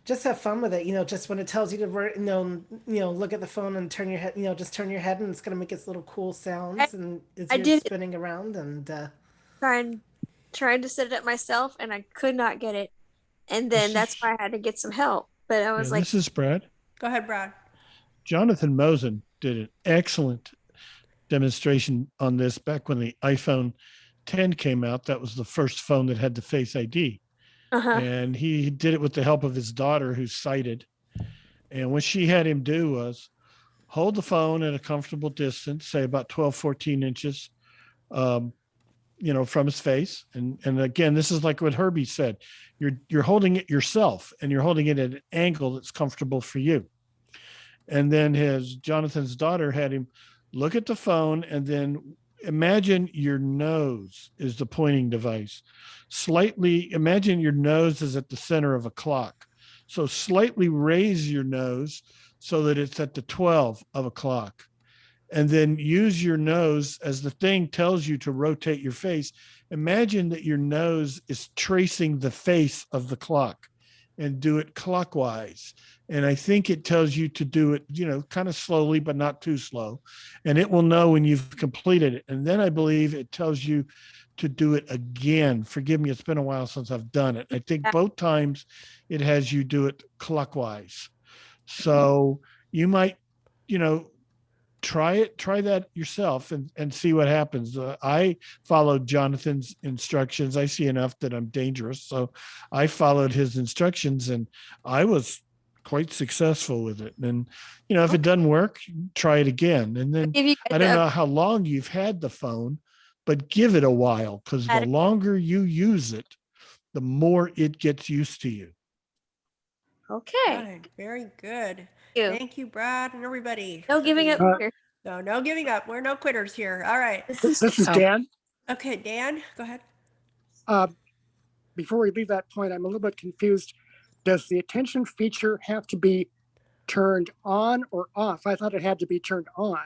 just have fun with it. Just when it tells you to, look at the phone and turn your head. Just turn your head, and it's gonna make its little cool sounds, and you're spinning around and trying to set it up myself, and I could not get it, and then that's why I had to get some help. But I was like, this is Brad. Go ahead, Brad. Jonathan Mosen did an excellent demonstration on this back when the iPhone 10 came out. That was the first phone that had the Face ID. And he did it with the help of his daughter, who's sighted. And what she had him do was hold the phone at a comfortable distance, say about 12, 14 inches, from his face. And again, this is like what Herbie said. You're holding it yourself, and you're holding it at an angle that's comfortable for you. And then Jonathan's daughter had him look at the phone, and then imagine your nose is the pointing device. Imagine your nose is at the center of a clock. So slightly raise your nose so that it's at the 12 of a clock. And then use your nose as the thing tells you to rotate your face. Imagine that your nose is tracing the face of the clock, and do it clockwise. And I think it tells you to do it, kind of slowly, but not too slow. And it will know when you've completed it. And then I believe it tells you to do it again. Forgive me, it's been a while since I've done it. I think both times it has you do it clockwise. So you might, try that yourself and see what happens. I followed Jonathan's instructions. I see enough that I'm dangerous. So I followed his instructions, and I was quite successful with it. And, if it doesn't work, try it again. And then I don't know how long you've had the phone, but give it a while, because the longer you use it, the more it gets used to you. Okay. Very good. Thank you, Brad, and everybody. No giving up here. No giving up. We're no quitters here. All right. This is Dan. Okay, Dan, go ahead. Before we leave that point, I'm a little bit confused. Does the attention feature have to be turned on or off? I thought it had to be turned on.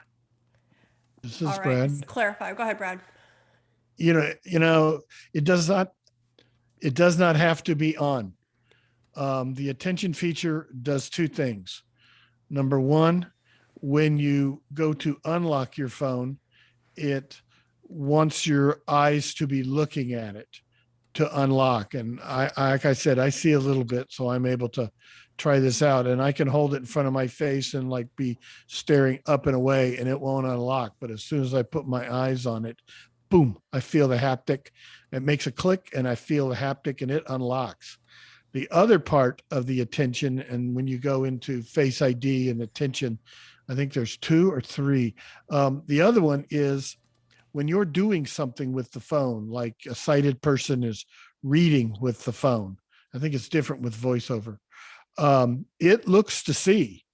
This is All right, Brad. just to clarify. Go ahead, Brad. It does not have to be on. The attention feature does two things. Number one, when you go to unlock your phone, it wants your eyes to be looking at it to unlock. And like I said, I see a little bit, so I'm able to try this out, and I can hold it in front of my face and like be staring up and away and it won't unlock. But as soon as I put my eyes on it, boom, I feel the haptic. It makes a click and I feel the haptic and it unlocks. The other part of the attention, and when you go into Face ID and attention, I think there's 2 or 3. The other one is when you're doing something with the phone, like a sighted person is reading with the phone. I think it's different with voiceover. It looks to see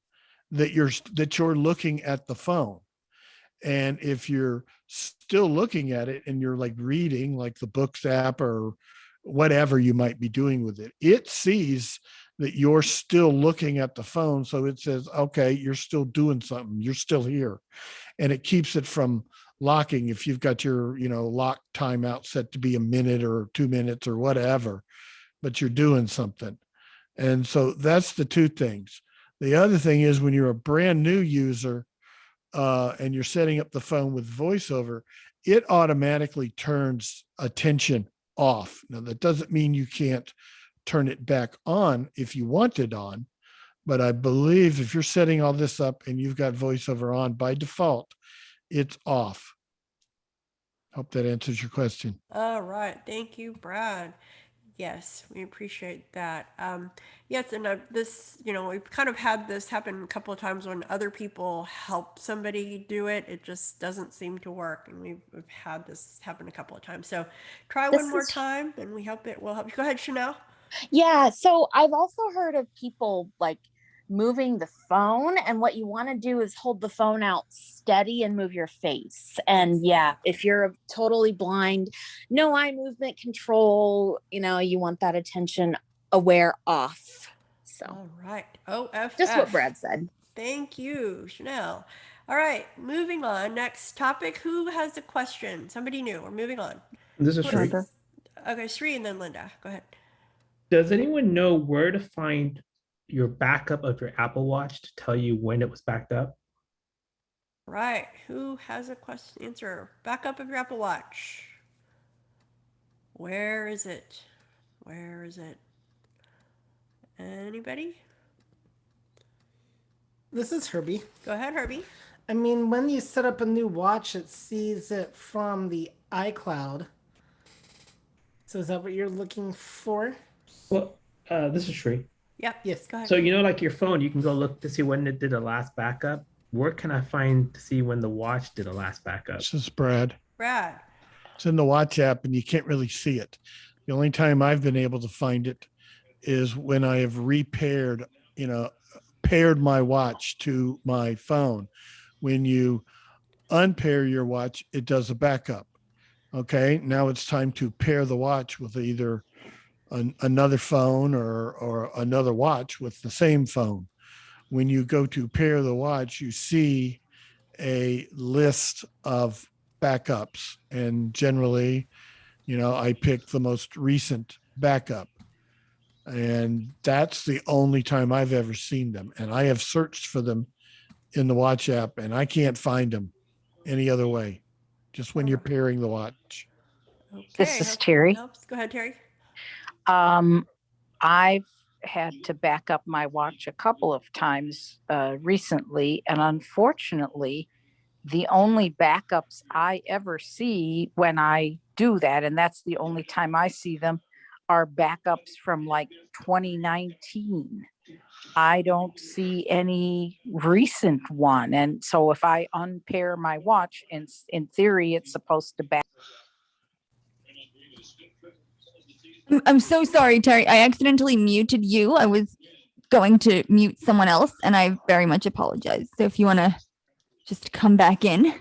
that you're looking at the phone. And if you're still looking at it and you're like reading, like the Books app or whatever you might be doing with it, it sees that you're still looking at the phone. So it says, okay, you're still doing something. You're still here. And it keeps it from locking. If you've got your, lock timeout set to be a minute or 2 minutes or whatever, but you're doing something. And so that's the 2 things. The other thing is when you're a brand new user, and you're setting up the phone with voiceover, it automatically turns attention off. Now, that doesn't mean you can't turn it back on if you want it on, but I believe if you're setting all this up and you've got voiceover on by default, it's off. Hope that answers your question. All right. Thank you, Brad. Yes, we appreciate that. Yes, and this, we've kind of had this happen a couple of times when other people help somebody do it. It just doesn't seem to work, and we've had this happen a couple of times. So try one more time, and we hope it will help you. Go ahead, Chanel. Yeah, so I've also heard of people like moving the phone, and what you want to do is hold the phone out steady and move your face. And yeah, if you're totally blind, no eye movement control, you want that attention aware off. So all right, OFF. Just what Brad said. Thank you, Chanel. All right, moving on. Next topic. Who has a question? Somebody new. We're moving on. This is Sri. Okay, Sri and then Linda. Go ahead. Does anyone know where to find your backup of your Apple Watch to tell you when it was backed up? Right. Who has a question? Answer. Backup of your Apple Watch. Where is it? Where is it? Anybody? This is Herbie. Go ahead, Herbie. I mean, when you set up a new watch, it sees it from the iCloud. So is that what you're looking for? Well, this is Sri. Yep. Yes. Go ahead. So like your phone, you can go look to see when it did the last backup. Where can I find to see when the watch did the last backup? This is Brad. Brad. It's in the watch app and you can't really see it. The only time I've been able to find it is when I have repaired, paired my watch to my phone. When you unpair your watch, it does a backup. Okay, now it's time to pair the watch with either another phone or another watch with the same phone. When you go to pair the watch, you see a list of backups, and generally, I pick the most recent backup, and that's the only time I've ever seen them. And I have searched for them in the watch app, and I can't find them any other way. Just when you're pairing the watch. Okay. This is Terry. Go ahead, Terry. I've had to back up my watch a couple of times recently, and unfortunately, the only backups I ever see when I do that, and that's the only time I see them, are backups from like 2019. I don't see any recent one. And so if I unpair my watch, in theory, it's supposed to back. I'm so sorry, Terry. I accidentally muted you. I was going to mute someone else, and I very much apologize. So if you want to just come back in.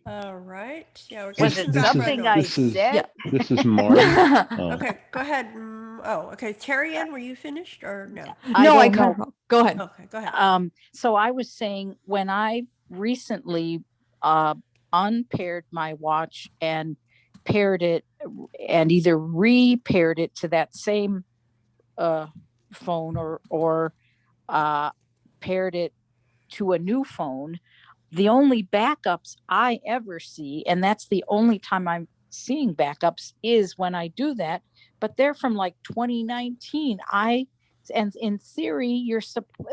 All right. Yeah, we're Was it something I said? This is Marty. Okay, go ahead. Okay. Terry Ann, were you finished or no? No, I cut her off. Go ahead. Okay, go ahead. So I was saying when I recently unpaired my watch and paired it and either repaired it to that same phone or paired it to a new phone. The only backups I ever see, and that's the only time I'm seeing backups, is when I do that, but they're from like 2019. And in theory,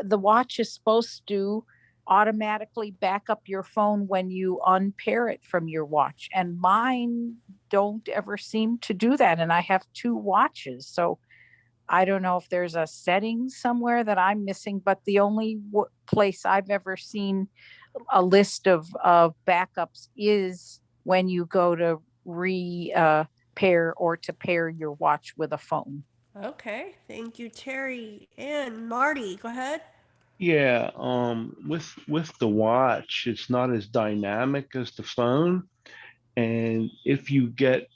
the watch is supposed to automatically back up your phone when you unpair it from your watch, and mine don't ever seem to do that, and I have 2 watches, so I don't know if there's a setting somewhere that I'm missing, but the only place I've ever seen a list of backups is when you go to pair or to pair your watch with a phone. Okay, thank you, Terry. And Marty, go ahead. Yeah, with the watch, it's not as dynamic as the phone. And if you get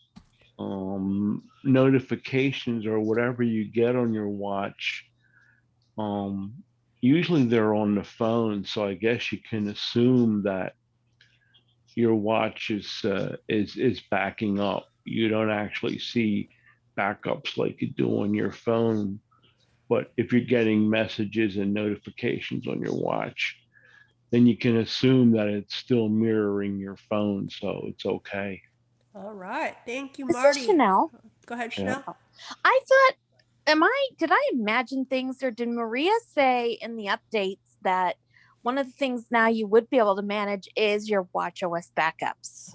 notifications or whatever you get on your watch, usually they're on the phone. So I guess you can assume that your watch is backing up. You don't actually see backups like you do on your phone. But if you're getting messages and notifications on your watch, then you can assume that it's still mirroring your phone, so it's okay. All right, thank you, This Marty. is Chanel. Go ahead, Yeah. Chanel. I thought, did I imagine things, or did Maria say in the updates that one of the things now you would be able to manage is your watch OS backups?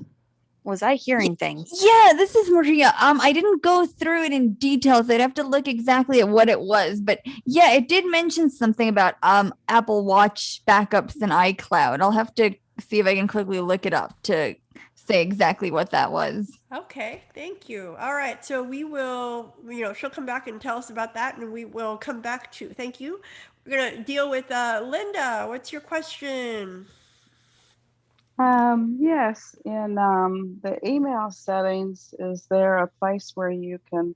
Was I hearing things? Yeah, this is Maria. I didn't go through it in details. I'd have to look exactly at what it was, but yeah, it did mention something about Apple Watch backups in iCloud. I'll have to see if I can quickly look it up to say exactly what that was. Okay, thank you. All right, so we will, she'll come back and tell us about that, and we will come back to, thank you. We're going to deal with Linda. What's your question? Yes, in the email settings, is there a place where you can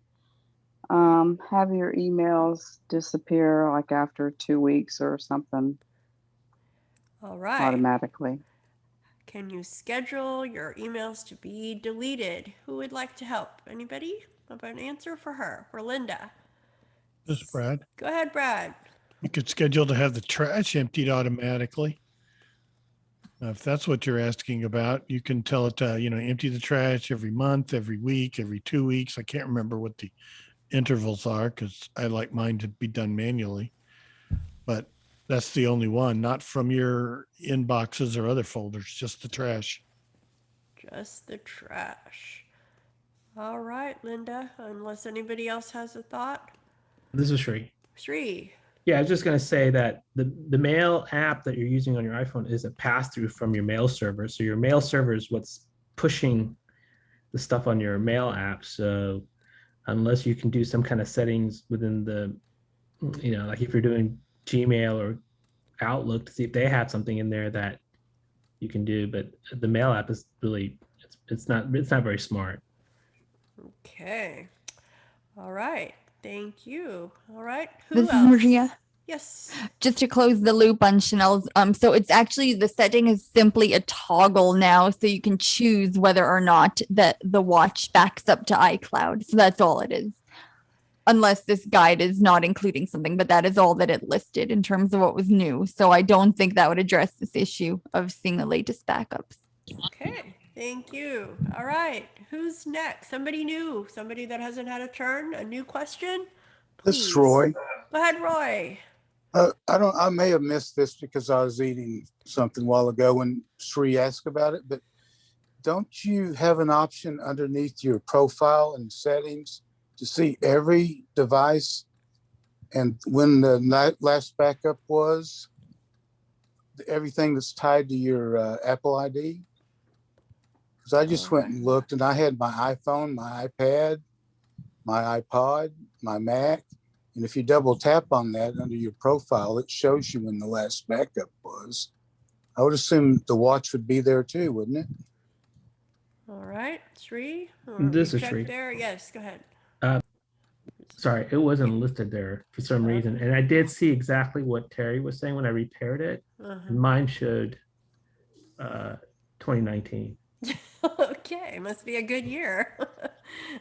have your emails disappear like after 2 weeks or something All right. automatically? Can you schedule your emails to be deleted? Who would like to help? Anybody? Have an answer for her, for Linda? This is Brad. Go ahead, Brad. You could schedule to have the trash emptied automatically. If that's what you're asking about, you can tell it to, empty the trash every month, every week, every 2 weeks. I can't remember what the intervals are because I like mine to be done manually. But that's the only one, not from your inboxes or other folders, just the trash. Just the trash. All right, Linda, unless anybody else has a thought. This is Sri. Sri. Yeah, I was just going to say that the mail app that you're using on your iPhone is a pass-through from your mail server. So your mail server is what's pushing the stuff on your mail app. So unless you can do some kind of settings within the, like if you're doing Gmail or Outlook to see if they have something in there that you can do, but the mail app is really, it's not very smart. Okay. All right. Thank you. All right. Who This else? is Maria. Yes. Just to close the loop on Chanel's, so it's actually, the setting is simply a toggle now, so you can choose whether or not that the watch backs up to iCloud. So that's all it is. Unless this guide is not including something, but that is all that it listed in terms of what was new. So I don't think that would address this issue of seeing the latest backups. Okay. Thank you. All right. Who's next? Somebody new, somebody that hasn't had a turn, a new question? This is Roy. Go ahead, Roy. I may have missed this because I was eating something a while ago when Sri asked about it, but don't you have an option underneath your profile and settings to see every device and when the last backup was, everything that's tied to your Apple ID? Because I just went and looked, and I had my iPhone, my iPad, my iPod, my Mac. And if you double tap on that under your profile, it shows you when the last backup was. I would assume the watch would be there too, wouldn't it? All right, Sri. This is check Sri. there. Yes, go ahead. Sorry, it wasn't listed there for some reason. And I did see exactly what Terry was saying when I repaired it. And mine showed 2019. Okay, must be a good year.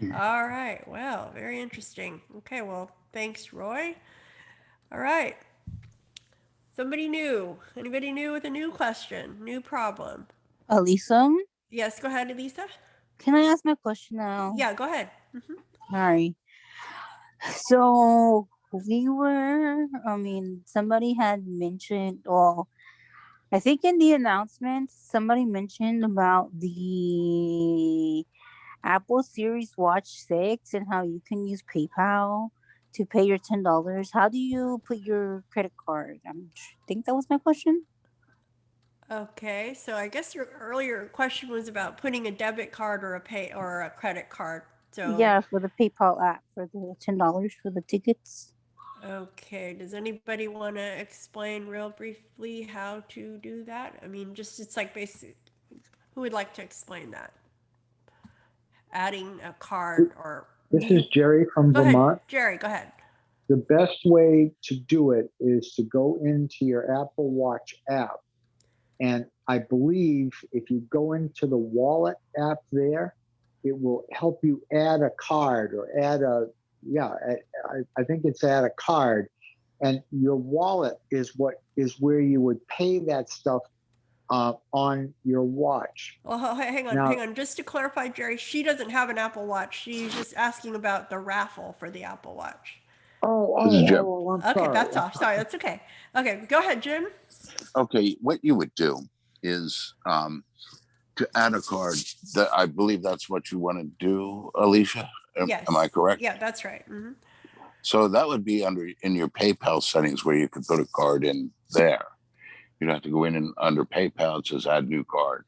All right, well, very interesting. Okay, well, thanks, Roy. All right. Somebody new. Anybody new with a new question? New problem? Elisa, Yes, go ahead, Elisa. can I ask my question now? Yeah, go ahead. Sorry. So somebody had mentioned, well, I think in the announcement, somebody mentioned about the Apple Series Watch 6 and how you can use PayPal to pay your $10. How do you put your credit card? I think that was my question. Okay, so I guess your earlier question was about putting a debit card or a credit card. So Yeah, for the PayPal app for the $10 for the tickets. okay, does anybody want to explain real briefly how to do that? I mean, just it's like basic. Who would like to explain that? Adding a card or This is Jerry from go Vermont. ahead, Jerry, go ahead. The best way to do it is to go into your Apple Watch app. And I believe if you go into the wallet app there, it will help you add a card or I think it's add a card. And your wallet is where you would pay that stuff on your watch. Well, hang on. Just to clarify, Jerry, she doesn't have an Apple Watch. She's just asking about the raffle for the Apple Watch. This is Jim. I'm Okay, sorry. that's off. Sorry, that's okay. Okay, go ahead, Jim. Okay, what you would do is to add a card. That I believe that's what you want to do, Alicia. Yes. Am I correct? Yeah, that's right. Mm-hmm. So that would be in your PayPal settings where you could put a card in there. You'd have to go in and under PayPal, it says add new card.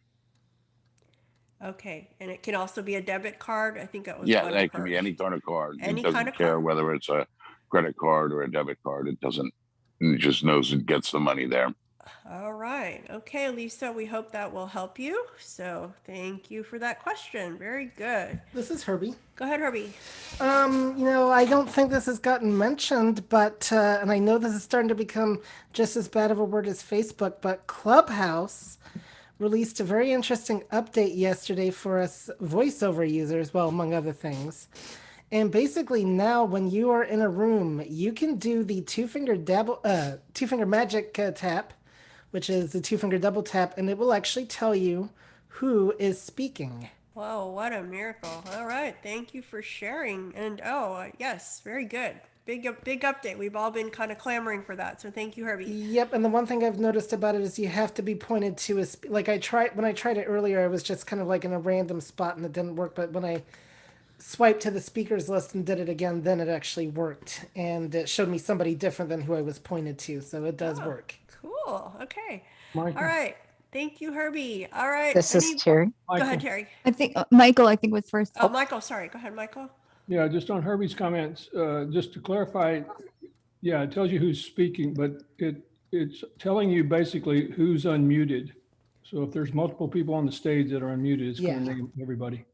Okay, and it can also be a debit card. I think it was. Yeah, that can be any kind of card. Any it doesn't kind of care card. whether it's a credit card or a debit card. It doesn't. It just knows it gets the money there. All right. Okay, Lisa, we hope that will help you. So thank you for that question. Very good. This is Herbie. Go ahead, Herbie. I don't think this has gotten mentioned, but and I know this is starting to become just as bad of a word as Facebook, but Clubhouse released a very interesting update yesterday for us voiceover users, well, among other things. And basically now when you are in a room, you can do the two-finger magic tap, which is the two-finger double tap, and it will actually tell you who is speaking. Whoa, what a miracle. All right, thank you for sharing. And yes, very good. Big update. We've all been kind of clamoring for that. So thank you, Herbie. Yep, and the one thing I've noticed about it is you have to be pointed to a when I tried it earlier, I was just kind of like in a random spot and it didn't work, but when I swiped to the speakers list and did it again, then it actually worked, and it showed me somebody different than who I was pointed to, so it does work. Cool. Okay. Michael. All right. Thank you, Herbie. All right. This is Terry. Go ahead, Terry. I think Michael, I think was first. Oh, Michael, sorry. Go ahead, Michael. Yeah, just on Herbie's comments, just to clarify, yeah, it tells you who's speaking, but it's telling you basically who's unmuted. So if there's multiple people on the stage that are unmuted, it's going to name everybody.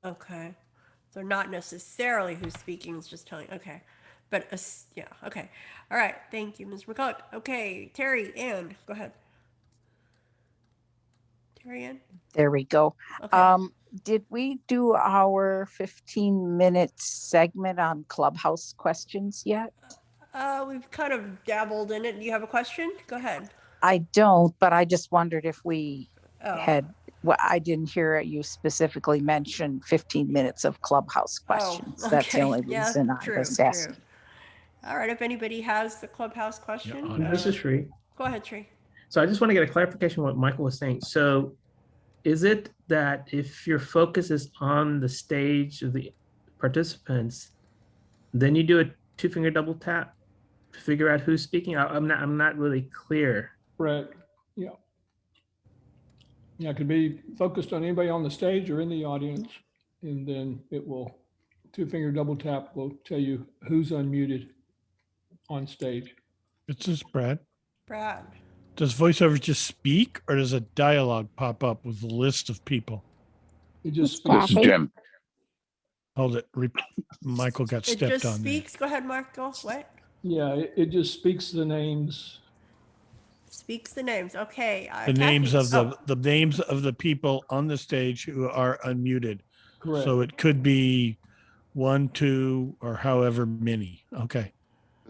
Okay. So not necessarily who's speaking, it's just telling. Okay. But yeah. Okay. All right. Thank you, Ms. McCulloch. Okay. Terry, Ann, go ahead. Terry Ann? There we go. Okay. Did we do our 15-minute segment on Clubhouse questions yet? We've kind of dabbled in it. Do you have a question? Go ahead. I don't, but I just wondered if we had, well, I didn't hear you specifically mention 15 minutes of Clubhouse questions. That's the only reason I was asking. All right. If anybody has the Clubhouse question. This is Sri. Go ahead, Sri. So I just want to get a clarification on what Michael was saying. So is it that if your focus is on the stage of the participants, then you do a two-finger double tap to figure out who's speaking? I'm not really clear. Right. Yeah. Yeah, it could be focused on anybody on the stage or in the audience, and then it will two-finger double tap will tell you who's unmuted on stage. It's just Brad. Brad. Does VoiceOver just speak, or does a dialogue pop up with a list of people? It just speaks. This is Jim. Hold it. Michael got stepped on. It just speaks. Go ahead, Michael. What? Yeah, it just speaks the names. Speaks the names. Okay. The names of the names of the people on the stage who are unmuted. Correct. So it could be 1, 2, or however many. Okay.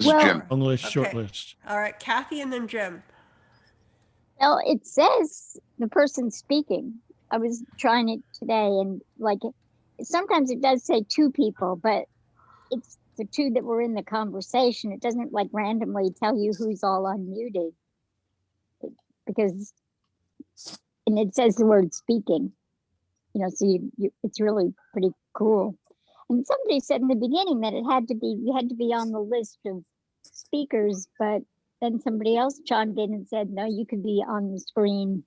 This is Jim. Long list, short Okay. list. All right, Kathy and then Jim. Well, it says the person speaking. I was trying it today, and like sometimes it does say two people, but it's the two that were in the conversation. It doesn't like randomly tell you who's all unmuted because, and it says the word speaking. You know, so it's really pretty cool. And somebody said in the beginning that you had to be on the list of speakers, but then somebody else chimed in and said, no, you could be on the screen,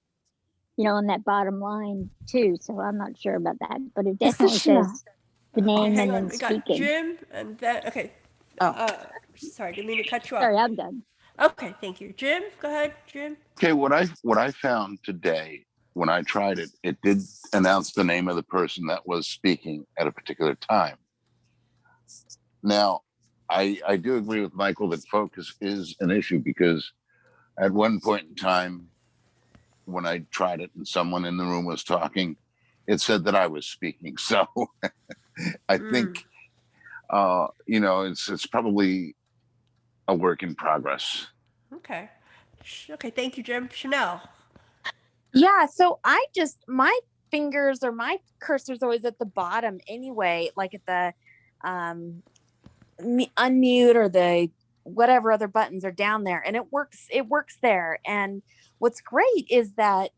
you know, on that bottom line too. So I'm not sure about that, but it definitely says the name hang and on. then We got speaking. Jim and then, okay. Sorry, didn't mean to cut you off. Sorry, I'm done. Okay, thank you. Jim, go ahead, Jim. Okay, what I found today when I tried it, it did announce the name of the person that was speaking at a particular time. Now, I do agree with Michael that focus is an issue because at one point in time, when I tried it and someone in the room was talking, it said that I was speaking. So I think, you know, it's probably a work in progress. Okay. Okay, thank you, Jim. Chanel. Yeah, so my fingers or my cursor's always at the bottom anyway, like at the unmute or the whatever other buttons are down there, and it works there. And what's great is that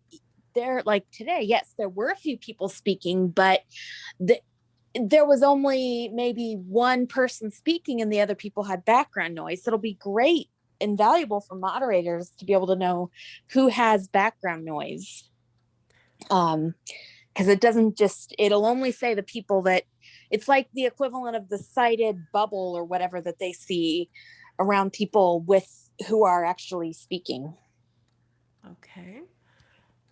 there, like today, yes, there were a few people speaking, but there was only maybe one person speaking and the other people had background noise. So it'll be great and valuable for moderators to be able to know who has background noise. Because it'll only say the people that, it's like the equivalent of the cited bubble or whatever that they see around people who are actually speaking. Okay.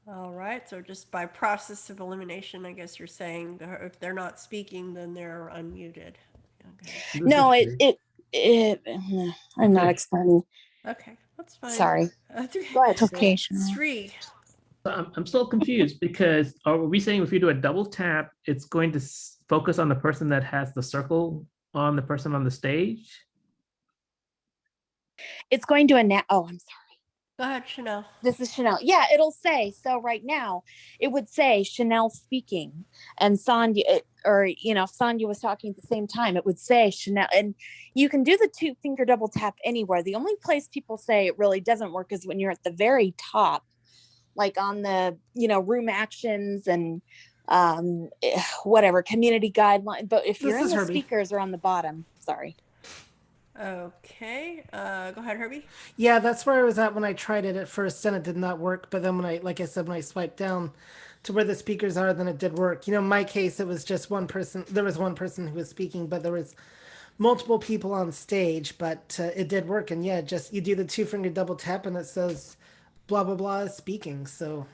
All right. So just by process of elimination, I guess you're saying if they're not speaking, then they're unmuted. Okay. No, I'm not explaining. Okay, that's fine. Sorry. Go ahead. Okay. Sri. So I'm still confused because are we saying if you do a double tap, it's going to focus on the person that has the circle on the person on the stage? It's going to announce. Oh, I'm sorry. Go ahead, Chanel. This is Chanel. Yeah, it'll say, so right now it would say Chanel speaking and Sandhya, or, you know, if Sandhya was talking at the same time, it would say Chanel. And you can do the 2-finger double tap anywhere. The only place people say it really doesn't work is when you're at the very top, like on the, you know, room actions and whatever, community guideline. But if you're in the speakers or on the bottom, sorry. Okay, go ahead, Herbie. Yeah, that's where I was at when I tried it at first, and it did not work. But then like I said, when I swiped down to where the speakers are, then it did work. You know, in my case, it was just one person. There was one person who was speaking, but there was multiple people on stage. But it did work, and yeah, just you do the 2-finger double tap, and it says blah blah blah is speaking. So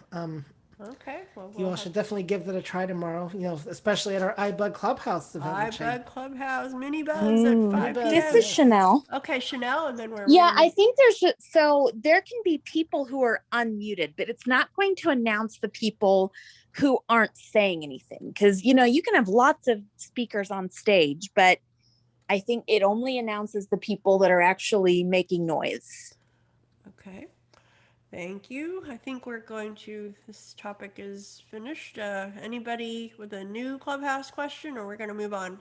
okay, well, you all should definitely give that a try tomorrow. You know, especially at our iBUG Clubhouse event. iBUG Clubhouse mini buzz at 5 p.m. This is Chanel. Okay, Chanel, and then we're I think there can be people who are unmuted, but it's not going to announce the people who aren't saying anything, because you know you can have lots of speakers on stage, but I think it only announces the people that are actually making noise. Okay. Thank you. I think this topic is finished. Anybody with a new Clubhouse question, or we're going to move on?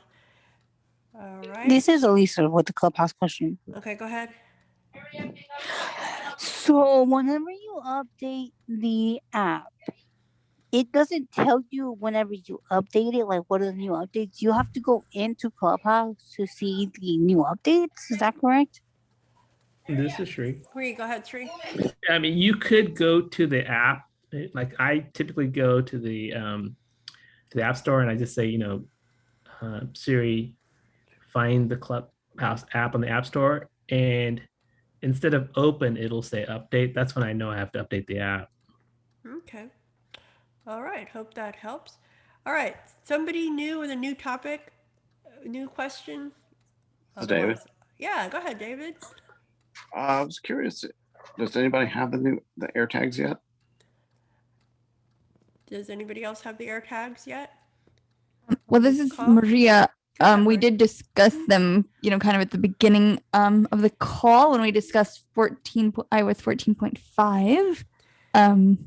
All right. This is Elisa with the Clubhouse question. Okay, go ahead. So whenever you update the app, it doesn't tell you whenever you update it, like what are the new updates. You have to go into Clubhouse to see the new updates. Is that correct? This is Sri. Sri, go ahead, Sri. I mean, you could go to the app. Like I typically go to the App Store and I just say, you know, Siri, find the Clubhouse app on the App Store, and instead of open, it'll say update. That's when I know I have to update the app. Okay. All right. Hope that helps. All right. Somebody new with a new topic, new question. David. Yeah, go ahead, David. I was curious. Does anybody have the air tags yet? Does anybody else have the air tags yet? Well, this is Maria. We did discuss them, kind of at the beginning of the call when we discussed iOS 14.5. Sandhya,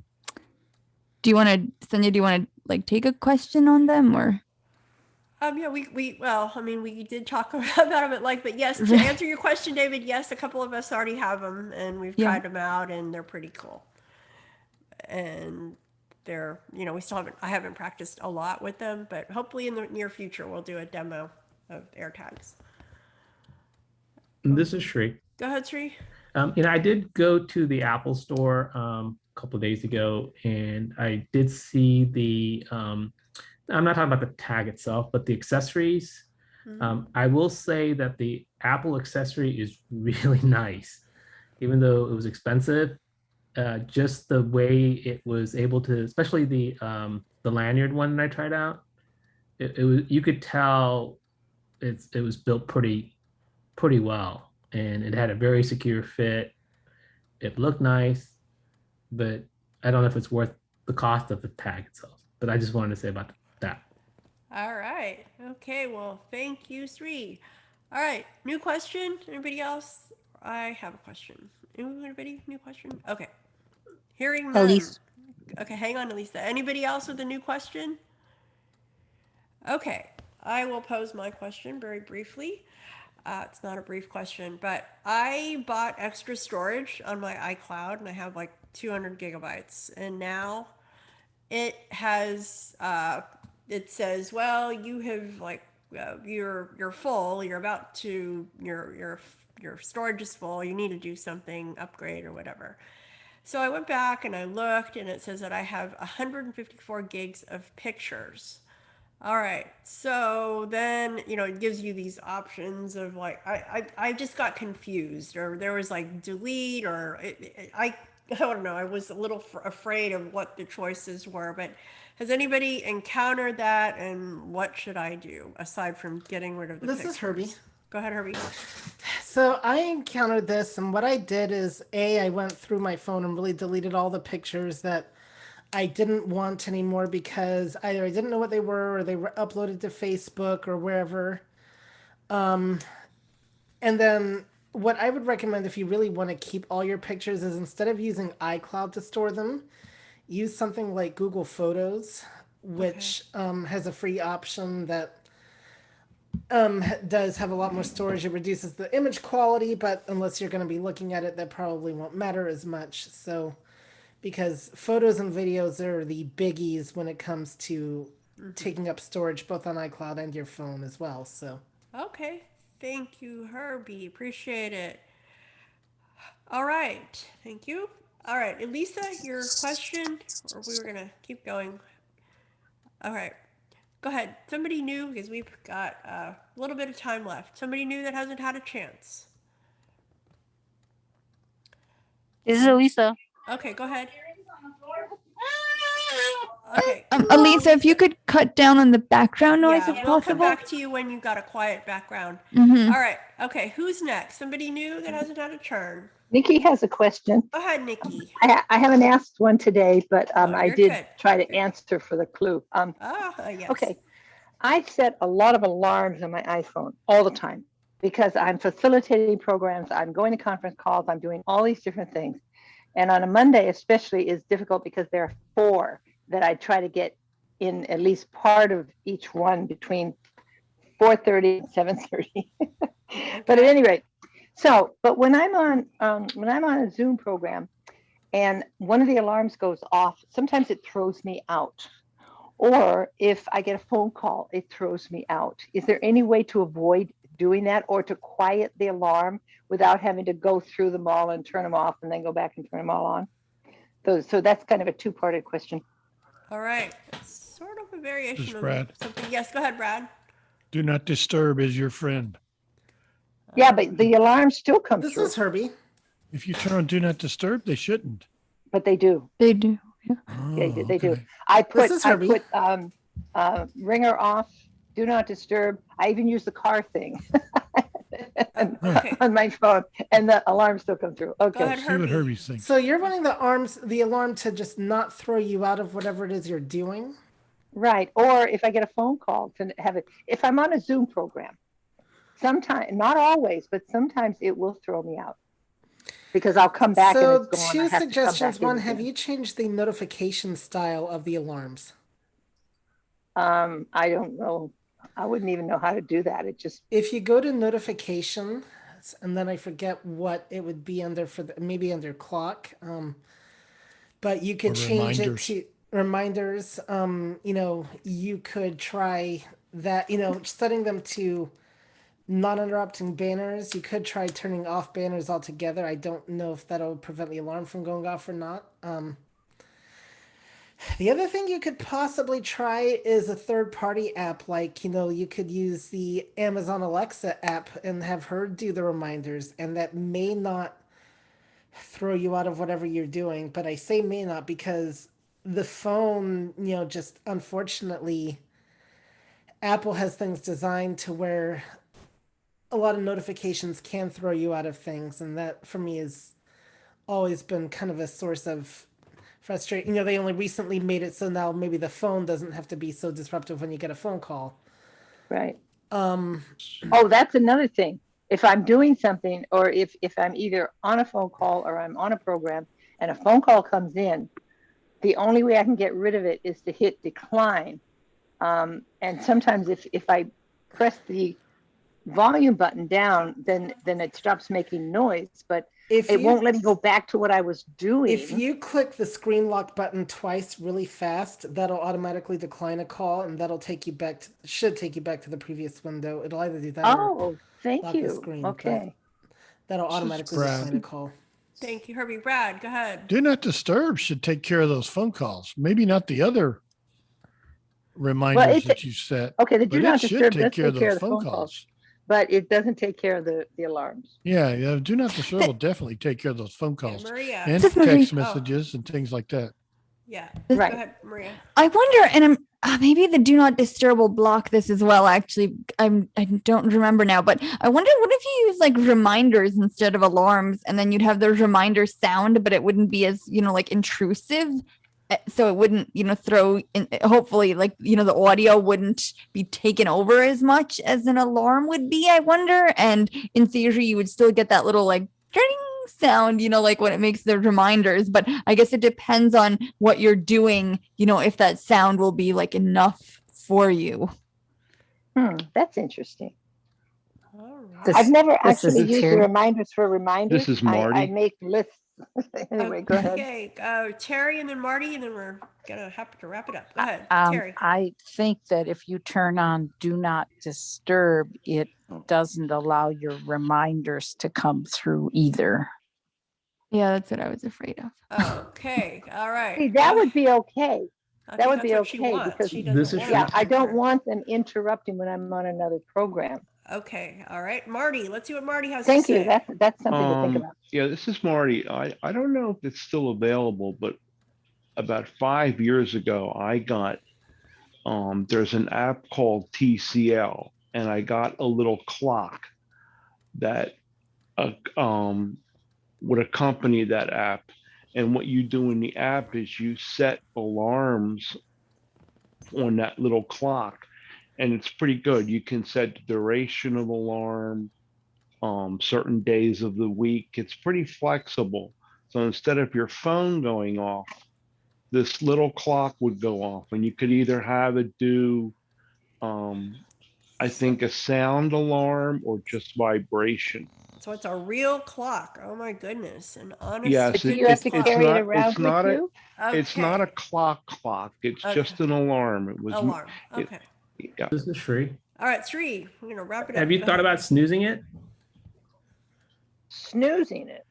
do you want to take a question on them or? Yeah, we did talk about them but yes, to answer your question, David, yes, a couple of us already have them and we've tried them out and they're pretty cool. And they're, I haven't practiced a lot with them, but hopefully in the near future, we'll do a demo of AirTags. This is Sri. Go ahead, Sri. I did go to the Apple store a couple of days ago, and I did see the, I'm not talking about the tag itself, but the accessories. Mm-hmm. I will say that the Apple accessory is really nice, even though it was expensive. Just the way it was able to, especially the lanyard one that I tried out, it was, you could tell it was built pretty well, and it had a very secure fit. It looked nice, but I don't know if it's worth the cost of the tag itself. But I just wanted to say about that. All right. Okay. Well, thank you, Sri. All right. New question. Anybody else? I have a question. Anybody? New question? Okay. Hearing none. Elise. Okay, hang on, Elisa. Anybody else with a new question? Okay, I will pose my question very briefly. It's not a brief question, but I bought extra storage on my iCloud, and I have 200 gigabytes. And now it has, it says, well, you have you're full. You're about to your storage is full. You need to do something, upgrade or whatever. So I went back and I looked, and it says that I have 154 gigs of pictures. All right. So then, it gives you these options of I just got confused, or there was delete, or I don't know. I was a little afraid of what the choices were, but has anybody encountered that, and what should I do aside from getting rid of the pictures? This is Herbie. Go ahead, Herbie. So I encountered this, and what I did is, I went through my phone and really deleted all the pictures that I didn't want anymore because either I didn't know what they were, or they were uploaded to Facebook or wherever. And then what I would recommend if you really want to keep all your pictures is, instead of using iCloud to store them, use something like Google Photos, which has a free option that does have a lot more storage. It reduces the image quality, but unless you're going to be looking at it, that probably won't matter as much. So, because photos and videos are the biggies when it comes to taking up storage, both on iCloud and your phone as well. So, okay, thank you, Herbie. Appreciate it. All right, thank you. All right, Elisa, your question, or we were gonna keep going. All right. Go ahead. Somebody new, because we've got a little bit of time left. Somebody new that hasn't had a chance. This is Elisa. Okay, go ahead. Okay. Elisa, if you could cut down on the background noise if we'll possible. Come back to you when you've got a quiet background. Mm-hmm. All right. Okay, who's next? Somebody new that hasn't had a turn. Nikki has a question. Go ahead, Nikki. I haven't asked one today, but I did try to answer for the clue. Yes. Okay. I set a lot of alarms on my iPhone all the time because I'm facilitating programs. I'm going to conference calls. I'm doing all these different things. And on a Monday especially is difficult because there are 4 that I try to get in at least part of each one between 4:30 and 7:30. But at any rate, but when I'm on a Zoom program and one of the alarms goes off, sometimes it throws me out. Or if I get a phone call, it throws me out. Is there any way to avoid doing that, or to quiet the alarm without having to go through them all and turn them off and then go back and turn them all on? So that's kind of a 2-parted question. All right. It's sort of a variation Brad. of something. Yes, go ahead, Brad. Do not disturb is your friend. Yeah, but the alarms still come through. This is Herbie. If you turn on do not disturb, they shouldn't. But they do. They do. Yeah. Oh, they do. I put ringer off, do not disturb. I even use the car thing on my phone, and the alarms still come through. Okay. Go ahead, See what Herbie's thinking. So you're wanting the alarm to just not throw you out of whatever it is you're doing? Right. Or if I get a phone call to have it, if I'm on a Zoom program, sometimes, not always, but sometimes it will throw me out because I'll come back and it's So gone. I two have to come suggestions. back in One, have again. you changed the notification style of the alarms? I don't know. I wouldn't even know how to do that. It just, If you go to notification, and then I forget what it would be under for the, maybe under clock. But you could Or change reminders. it to reminders. You could try that, setting them to not interrupting banners. You could try turning off banners altogether. I don't know if that'll prevent the alarm from going off or not. The other thing you could possibly try is a third party app. Like, you could use the Amazon Alexa app and have her do the reminders, and that may not throw you out of whatever you're doing. But I say may not because the phone, just unfortunately, Apple has things designed to where a lot of notifications can throw you out of things. And that for me has always been kind of a source of frustration. They only recently made it so now maybe the phone doesn't have to be so disruptive when you get a phone call. right. Oh, that's another thing. If I'm doing something, or if I'm either on a phone call or I'm on a program and a phone call comes in, the only way I can get rid of it is to hit decline. And sometimes if I press the volume button down, then it stops making noise, but it won't let me go back to what I was doing. If you click the screen lock button twice really fast, that'll automatically decline a call, and that'll take you back should take you back to the previous window. It'll either do that or thank lock you. the screen. Okay. That'll automatically decline a call. Thank you, Herbie. Brad, go ahead. Do not disturb should take care of those phone calls. Maybe not the other reminders that you set. Okay, the do not disturb does take care of those phone calls. But it doesn't take care of the alarms. Yeah. Do not disturb will definitely take care of those phone calls Maria. and This is Maria. text messages and things like that. Yeah. Right. Go ahead, Maria. I wonder, and maybe the do not disturb will block this as well. Actually, I don't remember now, but I wonder what if you use like reminders instead of alarms, and then you'd have those reminders sound, but it wouldn't be as like intrusive. So it wouldn't, throw in, hopefully like, the audio wouldn't be taken over as much as an alarm would be, I wonder. And in theory, you would still get that little like ding sound, like when it makes the reminders. But I guess it depends on what you're doing, if that sound will be like enough for you. That's interesting. Right. I've never actually used the reminders for reminders. This is Marty. I make lists. Anyway, go ahead. Okay, Terry and then Marty, and then we're gonna have to wrap it up. Go ahead, Terry. I think that if you turn on do not disturb, it doesn't allow your reminders to come through either. Yeah, that's what I was afraid of. Okay, all right. See, that would be okay. That would be okay because I don't want them interrupting when I'm on another program. Okay, all right, Marty. Let's see what Marty has Thank to you. say. That's something to think about. Yeah, this is Marty. I don't know if it's still available, but about 5 years ago, I got there's an app called TCL, and I got a little clock that would accompany that app. And what you do in the app is you set alarms on that little clock, and it's pretty good. You can set the duration of alarm, certain days of the week. It's pretty flexible. So instead of your phone going off, this little clock would go off, and you could either have it do, I think, a sound alarm or just vibration. So it's a real clock. Oh my goodness! An honest. Yes, do you have to carry it around with you? It's not a clock. It's just an alarm. It was alarm. Okay. Yeah. This is Sri. All right, Sri. We're gonna wrap it up. Have you thought about snoozing it? Snoozing it.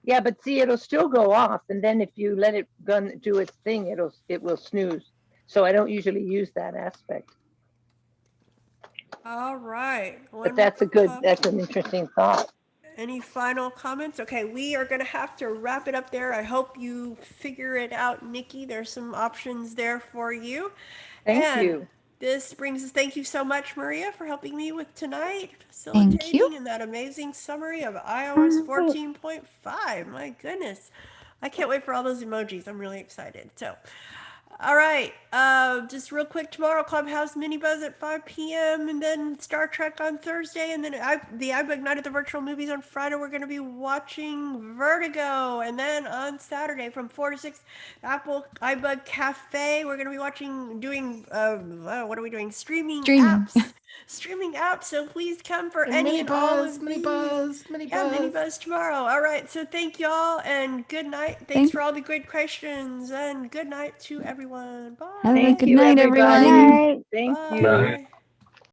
Yeah, but see, it'll still go off, and then if you let it do its thing, it will snooze. So I don't usually use that aspect. All right. But that's an interesting thought. Any final comments? Okay, we are going to have to wrap it up there. I hope you figure it out, Nikki. There's some options there for you. Thank you. This brings us, thank you so much, Maria, for helping me with tonight, facilitating in that amazing summary of iOS 14.5. My goodness. I can't wait for all those emojis. I'm really excited. So, all right. Just real quick, tomorrow Clubhouse Mini Buzz at 5 p.m. and then Star Trek on Thursday, and then the iBUG Night at the Virtual Movies on Friday. We're going to be watching Vertigo, and then on Saturday from 4 to 6, Apple iBUG Cafe. We're going to be doing what are we doing? Streaming apps. Streaming apps. So please come for And any mini and all buzz, of mini these. buzz, mini Yeah, mini buzz. buzz tomorrow. All right. So thank y'all and good night. Thanks for all the great questions and good night to everyone. Bye. Have a Thank good you, night, everybody. everyone. Night. Thank Bye. you.